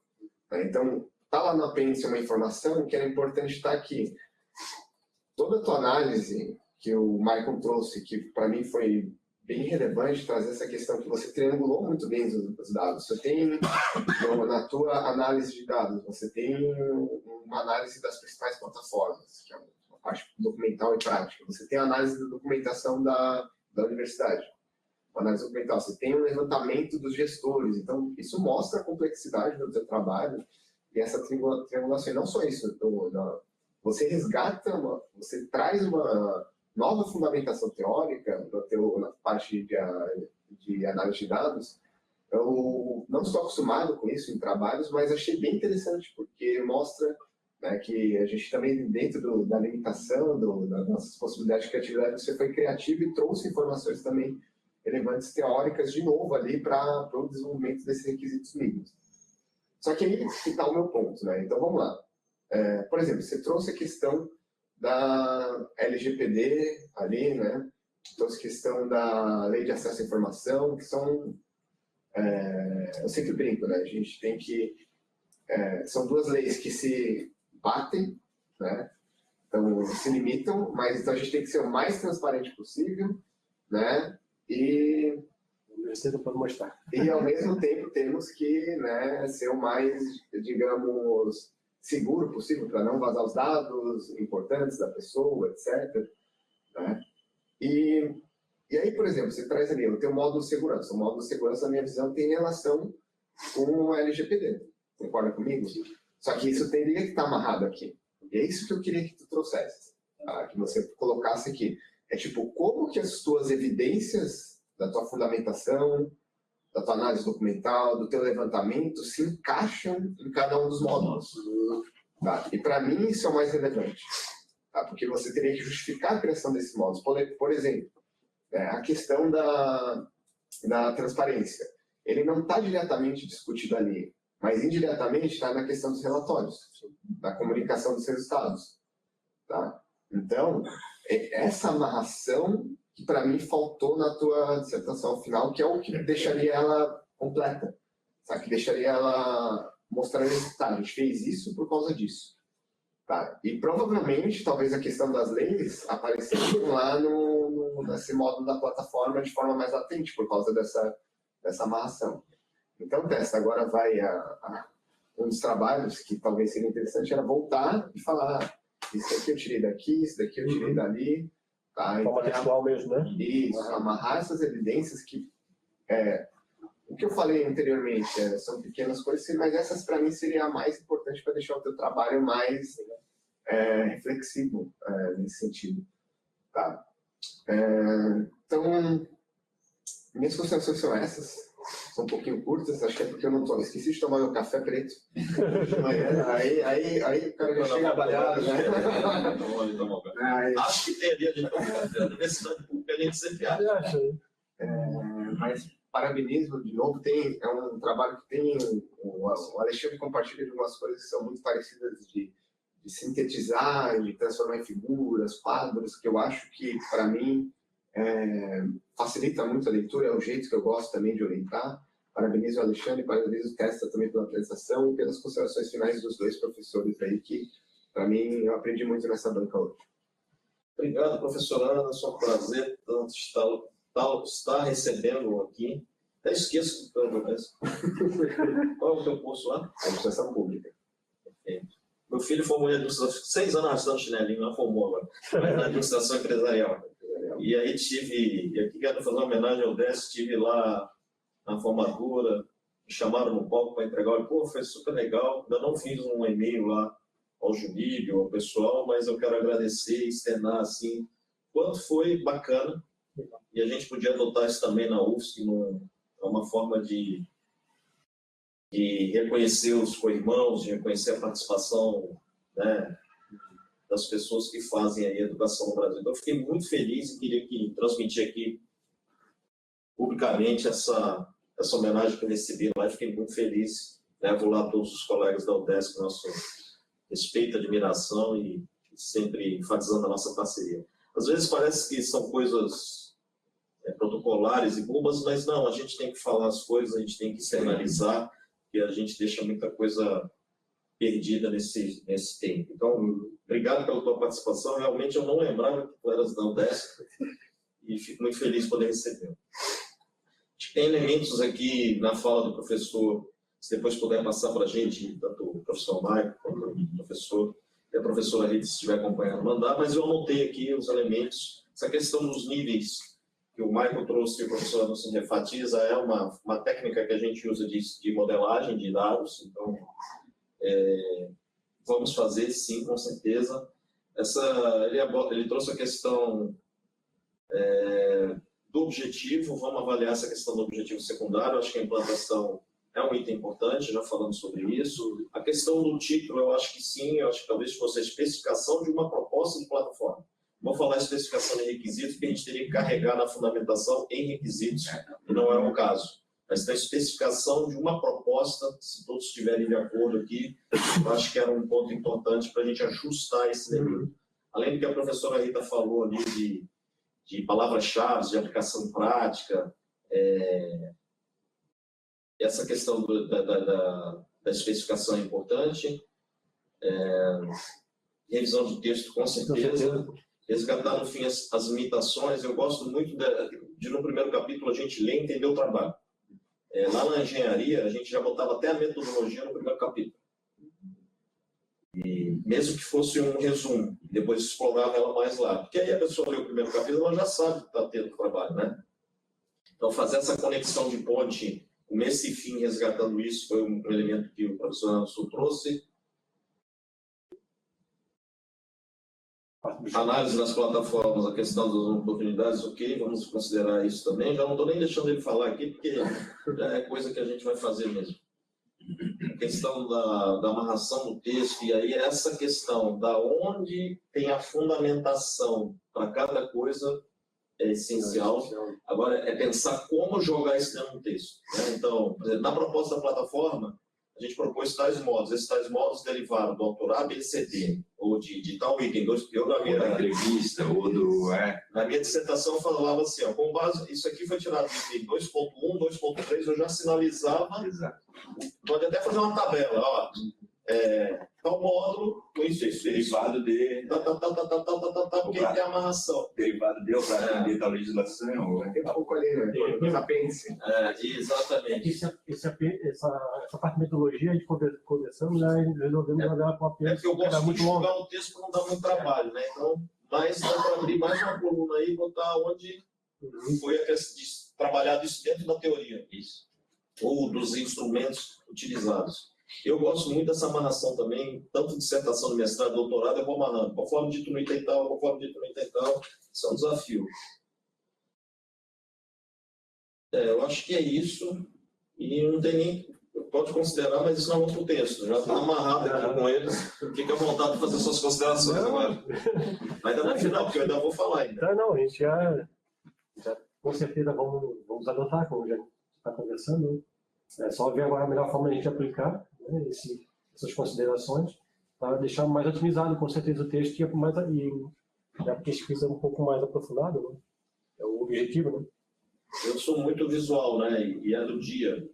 Né? Então, está lá no apêndice uma informação que era importante estar aqui. Toda a tua análise, que o Michael trouxe, que para mim foi bem relevante, trazer essa questão que você triangulou muito bem os dados. Você tem, na tua análise de dados, você tem uma análise das principais plataformas, que é uma parte documental e prática. Você tem a análise da documentação da universidade, uma análise documental. Você tem um levantamento dos gestores. Então, isso mostra a complexidade do seu trabalho e essa triangulação. E não só isso, você resgata, você traz uma nova fundamentação teórica na parte de análise de dados. Eu não estou acostumado com isso em trabalhos, mas achei bem interessante, porque mostra, né, que a gente também, dentro da limitação, das nossas possibilidades de criatividade, você foi criativo e trouxe informações também relevantes teóricas de novo ali para o desenvolvimento desses requisitos mínimos. Só que aí que está o meu ponto, né? Então vamos lá. Por exemplo, você trouxe a questão da LGPD ali, né? Trouxe a questão da Lei de Acesso à Informação, que são... eu sempre brinco, né? A gente tem que... são duas leis que se batem, né? Então, se limitam, mas então a gente tem que ser o mais transparente possível, né? E ao mesmo tempo temos que, né, ser o mais, digamos, seguro possível para não vazar os dados importantes da pessoa, etc. Né? E aí, por exemplo, você traz ali o teu módulo de segurança. O módulo de segurança, na minha visão, tem relação com o LGPD. Concorda comigo? Só que isso teria que estar amarrado aqui. E é isso que eu queria que tu trouxesse, tá? Que você colocasse aqui. É tipo, como que as tuas evidências da tua fundamentação, da tua análise documental, do teu levantamento se encaixam em cada um dos módulos. Tá? E para mim isso é o mais relevante, tá? Porque você teria que justificar a criação desses módulos. Por exemplo, a questão da transparência. Ele não está diretamente discutido ali, mas indiretamente está na questão dos relatórios, da comunicação dos resultados. Tá? Então, essa amarração que para mim faltou na tua dissertação final, que é o que deixaria ela completa, sabe? Que deixaria ela mostrando resultado. A gente fez isso por causa disso. Tá? E provavelmente, talvez a questão das leis aparecesse lá nesse módulo da plataforma de forma mais latente, por causa dessa amarração. Então, Testa, agora vai um dos trabalhos que talvez seria interessante era voltar e falar: isso aqui eu tirei daqui, isso daqui eu tirei dali. Tá? Forma textual mesmo, né? Isso, amarrar essas evidências que... o que eu falei anteriormente são pequenas coisas, mas essas para mim seria a mais importante para deixar o teu trabalho mais reflexivo nesse sentido. Tá? Então, minhas considerações são essas. São um pouquinho curtas, acho que é porque eu esqueci de tomar meu café preto de manhã. Aí o cara já chega trabalhado, né? Acho que tem ali a gente na universidade pública, a gente sempre acha. Mas parabenizo de novo, é um trabalho que tem, o Alexandre compartilha de algumas coisas que são muito parecidas de sintetizar, de transformar em figuras, quadros, que eu acho que, para mim, facilita muito a leitura, é o jeito que eu gosto também de orientar. Parabenizo o Alexandre, parabenizo o Testa também pela apresentação e pelas considerações finais dos dois professores aí, que, para mim, eu aprendi muito nessa banca hoje. Obrigado, professora Ana, foi um prazer estar recebendo aqui. Até esqueço qual é o teu curso lá? Administração Pública. Perfeito. Meu filho formou em administração, 6 anos arrastando chinelinho, não formou agora, na administração empresarial. E aí aqui quero fazer uma homenagem ao Décio, estive lá na formatura, me chamaram no palco para entregar, pô, foi super legal, ainda não fiz um e-mail lá ao Junílio, ao pessoal, mas eu quero agradecer e externar, assim, quanto foi bacana, e a gente podia adotar isso também na UFSC, é uma forma de reconhecer os co-irmãos, de reconhecer a participação, né, das pessoas que fazem aí a educação no Brasil. Então, eu fiquei muito feliz e queria transmitir aqui publicamente essa homenagem que eu recebi lá. Fiquei muito feliz. Levo lá todos os colegas da UDESC, nosso respeito, admiração e sempre enfatizando a nossa parceria. Às vezes parece que são coisas protocolares e bobas, mas não, a gente tem que falar as coisas, a gente tem que externalizar, e a gente deixa muita coisa perdida nesse tempo. Então, obrigado pela tua participação. Realmente eu não lembrava que tu eras da UDESC e fico muito feliz de poder receber. Tem elementos aqui na fala do professor, se depois puder passar para a gente, tanto o professor Maico quanto o professor, e a professora Rita, se estiver acompanhando, mandar, mas eu anotei aqui os elementos, essa questão dos níveis que o Maico trouxe e o professor Anderson refatiza, é uma técnica que a gente usa de modelagem de dados, então vamos fazer sim, com certeza. Ele trouxe a questão do objetivo, vamos avaliar essa questão do objetivo secundário, acho que a implantação é um item importante, já falamos sobre isso. A questão do título, eu acho que sim, eu acho que talvez fosse a especificação de uma proposta de plataforma. Vou falar especificação de requisitos, que a gente teria que carregar na fundamentação em requisitos, e não é o caso. Mas a especificação de uma proposta, se todos estiverem de acordo aqui, eu acho que era um ponto importante para a gente ajustar esse elemento. Além do que a professora Rita falou ali de palavras-chave, de aplicação prática, essa questão da especificação é importante, revisão de texto com certeza, resgatar no fim as limitações. Eu gosto muito de no primeiro capítulo a gente ler e entender o trabalho. Lá na engenharia a gente já botava até a metodologia no primeiro capítulo. E mesmo que fosse um resumo, depois explorava ela mais lá. Porque aí a pessoa lê o primeiro capítulo, ela já sabe que está tendo trabalho, né? Então fazer essa conexão de ponte, começo e fim, resgatando isso, foi um elemento que o professor Anderson trouxe. Análise das plataformas, a questão das oportunidades, ok, vamos considerar isso também. Já não estou nem deixando ele falar aqui, porque já é coisa que a gente vai fazer mesmo. A questão da amarração do texto, e aí essa questão da onde tem a fundamentação para cada coisa é essencial. Agora, é pensar como jogar isso dentro do texto, né? Então, por exemplo, na proposta da plataforma, a gente propôs tais modos. Esses tais modos derivaram do autor ABCD, ou de tal item. Eu, na minha entrevista, ou do... Na minha dissertação, eu falava assim, ó, com base, isso aqui foi tirado do item 2.1, 2.3, eu já sinalizava. Exato. Pode até fazer uma tabela, ó. Tal módulo, isso, Derivado de... porque tem amarração. Derivado de de tal legislação. Tem um pouco ali, né? Apêndice. Exatamente. Essa parte de metodologia, a gente conversamos, né, e resolvemos jogar para o apêndice. Porque eu gosto de jogar o texto para não dar muito trabalho, né? Então, mas dá para abrir mais uma coluna aí e botar onde foi trabalhado isso dentro da teoria. Isso. Ou dos instrumentos utilizados. Eu gosto muito dessa amarração também, tanto dissertação de mestrado, doutorado, eu vou amarrando. Conforme dito no item tal, conforme dito no item tal, isso é um desafio. Eu acho que é isso, e não tem nem... Pode considerar, mas isso não é outro texto. Já está amarrado aqui com eles. Fica à vontade de fazer suas considerações agora. Ainda no final, porque eu ainda vou falar ainda. Não, a gente já com certeza vamos adotar, como já está conversando. É só ver agora a melhor forma de a gente aplicar, né, essas considerações, para deixar mais otimizado, com certeza, o texto e a pesquisa um pouco mais aprofundada, né? É o objetivo, né? Eu sou muito visual, né? E é do dia.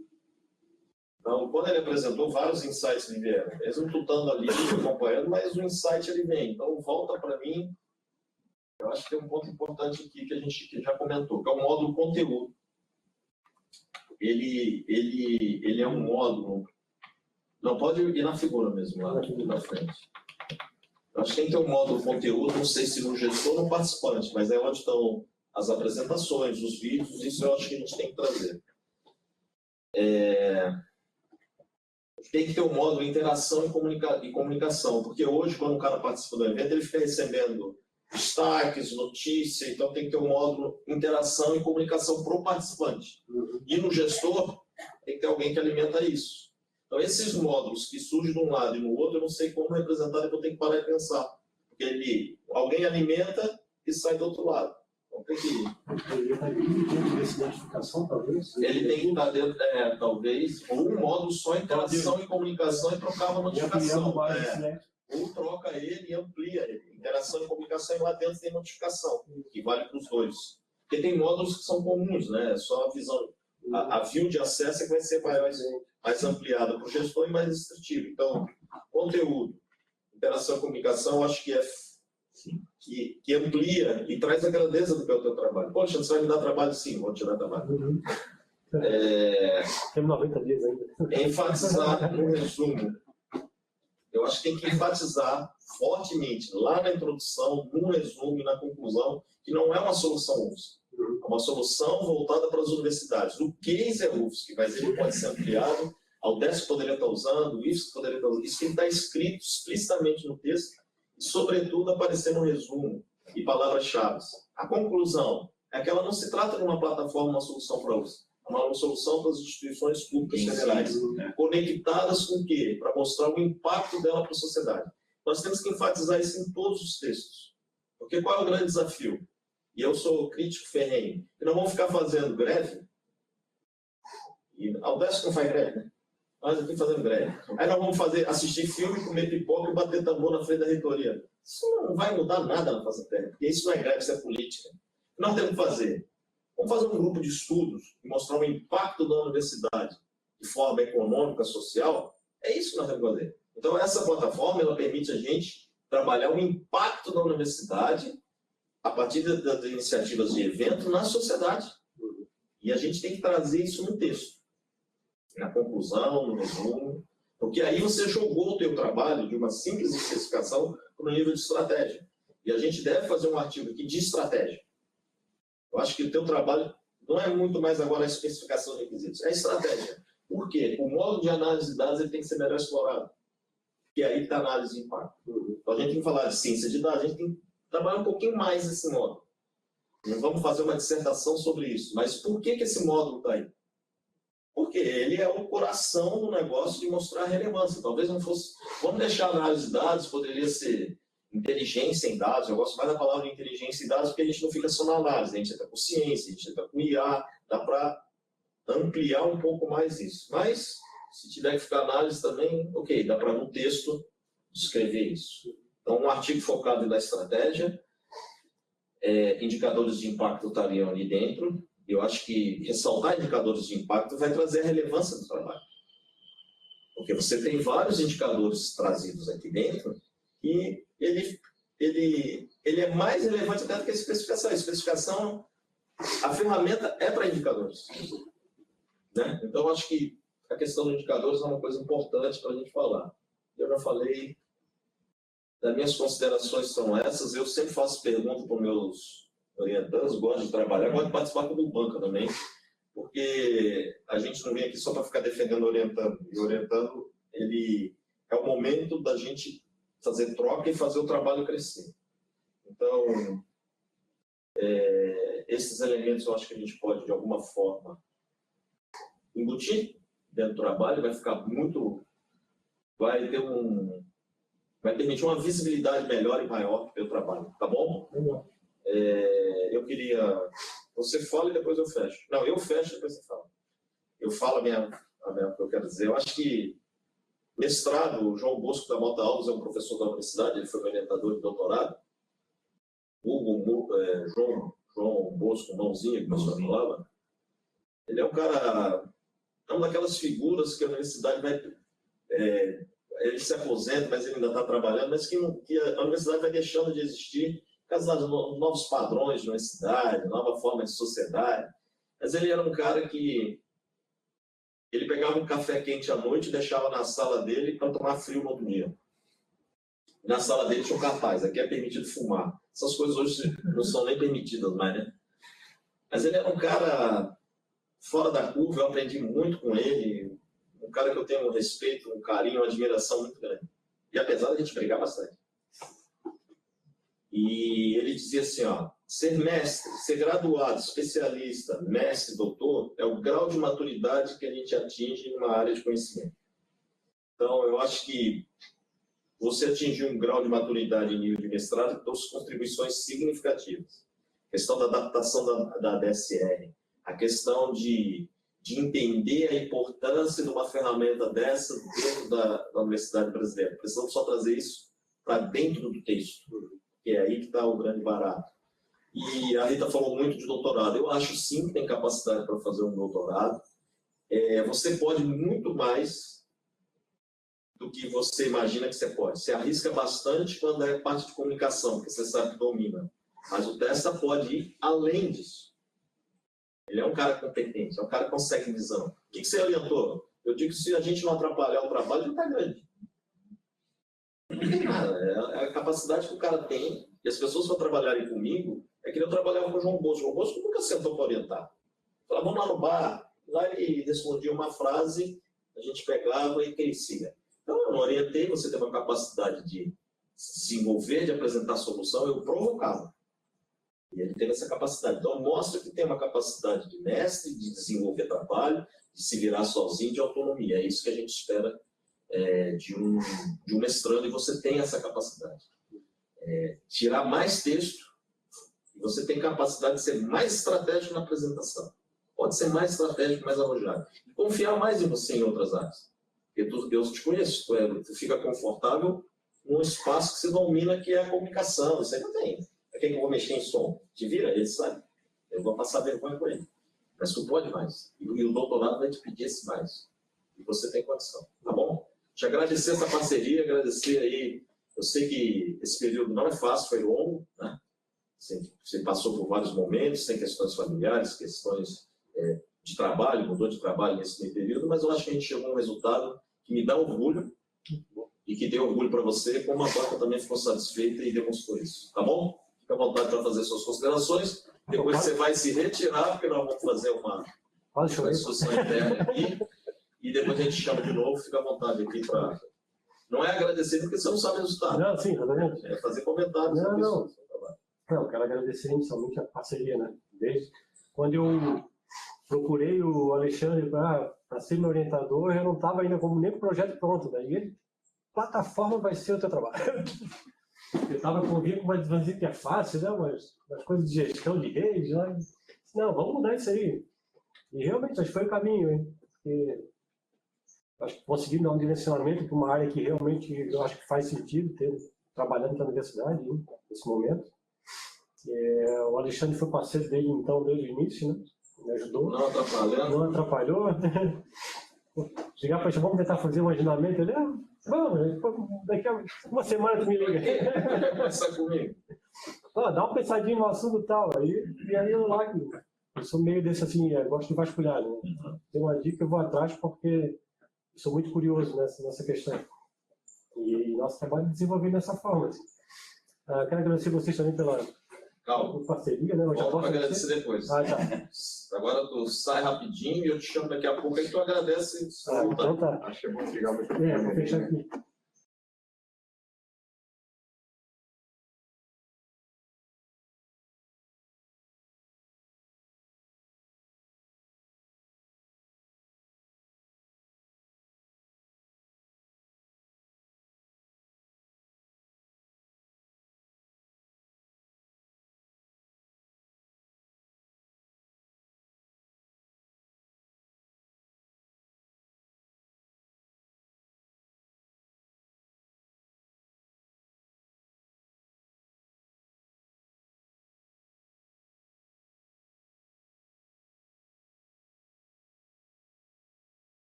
Então, quando ele apresentou, vários insights me vieram. Mesmo tu estando ali, acompanhando, mas o insight ele vem. Então, volta para mim. Eu acho que tem um ponto importante aqui que a gente já comentou, que é o módulo conteúdo. Ele é um módulo... Não, pode ir na figura mesmo, lá na frente. Eu acho que tem que ter um módulo conteúdo, não sei se no gestor ou no participante, mas é onde estão as apresentações, os vídeos, isso eu acho que a gente tem que trazer. Tem que ter um módulo de interação e comunicação, porque hoje, quando o cara participa do evento, ele fica recebendo destaques, notícias, então tem que ter um módulo de interação e comunicação para o participante. E no gestor, tem que ter alguém que alimenta isso. Então, esses módulos que surgem de um lado e no outro, eu não sei como representar, eu vou ter que parar e pensar. Porque alguém alimenta e sai do outro lado. Então, tem que... Ele está dentro dessa identificação, talvez? Ele tem que estar dentro, talvez, ou um módulo só interação e comunicação e trocar uma notificação. Ou troca ele e amplia ele. Interação e comunicação, e lá dentro tem notificação, que vale para os dois. Porque tem módulos que são comuns, né? Só a visão, a view de acesso é que vai ser maior. mais ampliada para o gestor e mais restritiva. Então, conteúdo, interação e comunicação, eu acho que que amplia e traz a grandeza do que é o teu trabalho. Poxa, você vai me dar trabalho? Sim, vou te dar trabalho. Temos 90 dias ainda. Enfatizar no resumo. Eu acho que tem que enfatizar fortemente, lá na introdução, no resumo e na conclusão, que não é uma solução UFSC. É uma solução voltada para as universidades. O case é UFSC, mas ele pode ser ampliado, a UDESC poderia estar usando, o IFSC poderia estar usando. Isso tem que estar escrito explicitamente no texto e, sobretudo, aparecer no resumo e palavras-chave. A conclusão é que ela não se trata de uma plataforma, uma solução para a UFSC. É uma solução para as instituições públicas federais. Conectadas com o quê? Para mostrar o impacto dela para a sociedade. Nós temos que enfatizar isso em todos os textos. Porque qual é o grande desafio? E eu sou crítico ferrenho. E não vamos ficar fazendo greve. E a UDESC não faz greve, né? Nós aqui fazendo greve. Aí nós vamos assistir filme, comer pipoca e bater tambor na frente da reitoria. Isso não vai mudar nada na face da terra, porque isso não é greve, isso é política. O que nós temos que fazer? Vamos fazer um grupo de estudos e mostrar o impacto da universidade de forma econômica, social. É isso que nós temos que fazer. Então, essa plataforma ela permite a gente trabalhar o impacto da universidade a partir das iniciativas de evento na sociedade. E a gente tem que trazer isso no texto. Na conclusão, no resumo, porque aí você jogou o teu trabalho de uma simples especificação para o nível de estratégia. E a gente deve fazer um artigo aqui de estratégia. Eu acho que o teu trabalho não é muito mais agora a especificação de requisitos, é a estratégia. Por quê? O modo de análise de dados ele tem que ser melhor explorado. Porque aí está a análise de impacto. Então a gente tem que falar de ciência de dados, a gente tem que trabalhar um pouquinho mais nesse módulo. Não vamos fazer uma dissertação sobre isso, mas por que esse módulo está aí? Porque ele é o coração do negócio de mostrar a relevância. Talvez não fosse... Vamos deixar a análise de dados, poderia ser inteligência em dados. Eu gosto mais da palavra inteligência em dados porque a gente não fica só na análise. A gente entra com ciência, a gente entra com IA. Dá para ampliar um pouco mais isso. Mas, se tiver que ficar análise também, ok, dá para no texto descrever isso. Então, um artigo focado na estratégia, indicadores de impacto estariam ali dentro. Eu acho que ressaltar indicadores de impacto vai trazer a relevância do trabalho. Porque você tem vários indicadores trazidos aqui dentro e ele é mais relevante até do que a especificação. A especificação, a ferramenta é para indicadores. Né? Então, eu acho que a questão dos indicadores é uma coisa importante para a gente falar. Eu já falei, as minhas considerações são essas. Eu sempre faço perguntas para os meus orientandos, gosto de trabalhar, gosto de participar como banca também, porque a gente não vem aqui só para ficar defendendo orientando. E orientando, ele é o momento da gente fazer troca e fazer o trabalho crescer. Então, esses elementos eu acho que a gente pode, de alguma forma, embutir dentro do trabalho, vai ficar muito... vai permitir uma visibilidade melhor e maior para o trabalho, tá bom? Eu queria... Você fala e depois eu fecho. Não, eu fecho e depois você fala. Eu falo o que eu quero dizer. Eu acho que mestrado, o João Bosco da Mota Alves é um professor da universidade, ele foi meu orientador de doutorado. João Bosco, mãozinha, que o pessoal falava. Ele é um cara... é uma daquelas figuras que a universidade vai... ele se aposenta, mas ele ainda está trabalhando, mas que a universidade vai deixando de existir por causa dos novos padrões de universidade, nova forma de sociedade. Mas ele era um cara que ele pegava um café quente à noite e deixava na sala dele para tomar frio no outro dia. Na sala dele tinha um cartaz, aqui é permitido fumar. Essas coisas hoje não são nem permitidas mais, né? Mas ele era um cara fora da curva, eu aprendi muito com ele, um cara que eu tenho um respeito, um carinho, uma admiração muito grande. E apesar de a gente brigar bastante. E ele dizia assim, ó, ser mestre, ser graduado, especialista, mestre, doutor, é o grau de maturidade que a gente atinge em uma área de conhecimento. Então, eu acho que você atingir um grau de maturidade em nível de mestrado trouxe contribuições significativas. A questão da adaptação da DSR, a questão de entender a importância de uma ferramenta dessa dentro da Universidade Brasileira. Precisamos só trazer isso para dentro do texto, que é aí que está o grande barato. E a Rita falou muito de doutorado. Eu acho sim que tem capacidade para fazer um doutorado. você pode muito mais do que você imagina que você pode. Você arrisca bastante quando é parte de comunicação, porque você sabe que domina. Mas o Testa pode ir além disso. Ele é um cara competente, é um cara que consegue visão. O que você orientou? Eu digo que se a gente não atrapalhar o trabalho, ele está grande. Não tem nada. É a capacidade que o cara tem, e as pessoas que trabalharem comigo, é que eu trabalhava com o João Bosco. O João Bosco nunca sentou para orientar. Falava, vamos lá no bar. Lá ele respondia uma frase, a gente pegava e crescia. Então, eu não orientei, você tem uma capacidade de se envolver, de apresentar solução, eu provocava. E ele teve essa capacidade. Então, mostra que tem uma capacidade de mestre, de desenvolver trabalho, de se virar sozinho, de autonomia. É isso que a gente espera de um mestrando, e você tem essa capacidade. Tirar mais texto, e você tem capacidade de ser mais estratégico na apresentação. Pode ser mais estratégico, mais arrojado. E confiar mais em você em outras áreas. Porque eu te conheço, tu fica confortável num espaço que você domina, que é a comunicação. Isso aí não tem. Quem que eu vou mexer em som? Te vira, ele sabe. Eu vou passar vergonha com ele. Mas tu pode mais. E o doutorado vai te pedir esse mais. E você tem condição. Tá bom? Te agradecer essa parceria, agradecer aí. Eu sei que esse período não é fácil, foi longo, né? Você passou por vários momentos, tem questões familiares, questões de trabalho, mudou de trabalho nesse meio período, mas eu acho que a gente chegou a um resultado que me dá orgulho e que deu orgulho para você, como a banca também ficou satisfeita e demonstrou isso. Tá bom? Fica à vontade para fazer suas considerações. Depois você vai se retirar, porque nós vamos fazer uma discussão interna aqui. E depois a gente chama de novo. Fica à vontade aqui para... Não é agradecer porque você não sabe o resultado. Não, sim, exatamente. É fazer comentários. Não, quero agradecer inicialmente a parceria, né? Desde quando eu procurei o Alexandre para ser meu orientador, eu não estava ainda nem com o projeto pronto, né? E ele, plataforma vai ser o teu trabalho. Eu estava convicto, mas dizer que é fácil, né? Umas coisas de gestão de rede, né? Não, vamos mudar isso aí. E realmente, acho que foi o caminho, hein? Porque acho que consegui dar um direcionamento para uma área que realmente eu acho que faz sentido ter trabalhando na universidade, hein, nesse momento. O Alexandre foi parceiro dele, então, desde o início, né? Me ajudou. Não atrapalhando. Não atrapalhou. Chegar para ele, vamos tentar fazer um agendamento. Ele, vamos, daqui a uma semana tu me liga. Quer conversar comigo? Dá uma pensadinha no assunto e tal. E aí eu lá, eu sou meio desse assim, eu gosto de vasculhar, né? Tem uma dica, eu vou atrás porque eu sou muito curioso nessa questão. E nosso trabalho é desenvolvido dessa forma. Assim. Quero agradecer vocês também pela parceria, né? Eu já posso agradecer depois. Tá. Agora tu sai rapidinho e eu te chamo daqui a pouco, aí tu agradece. Então tá. Acho que é bom ligar muito. Vou fechar aqui.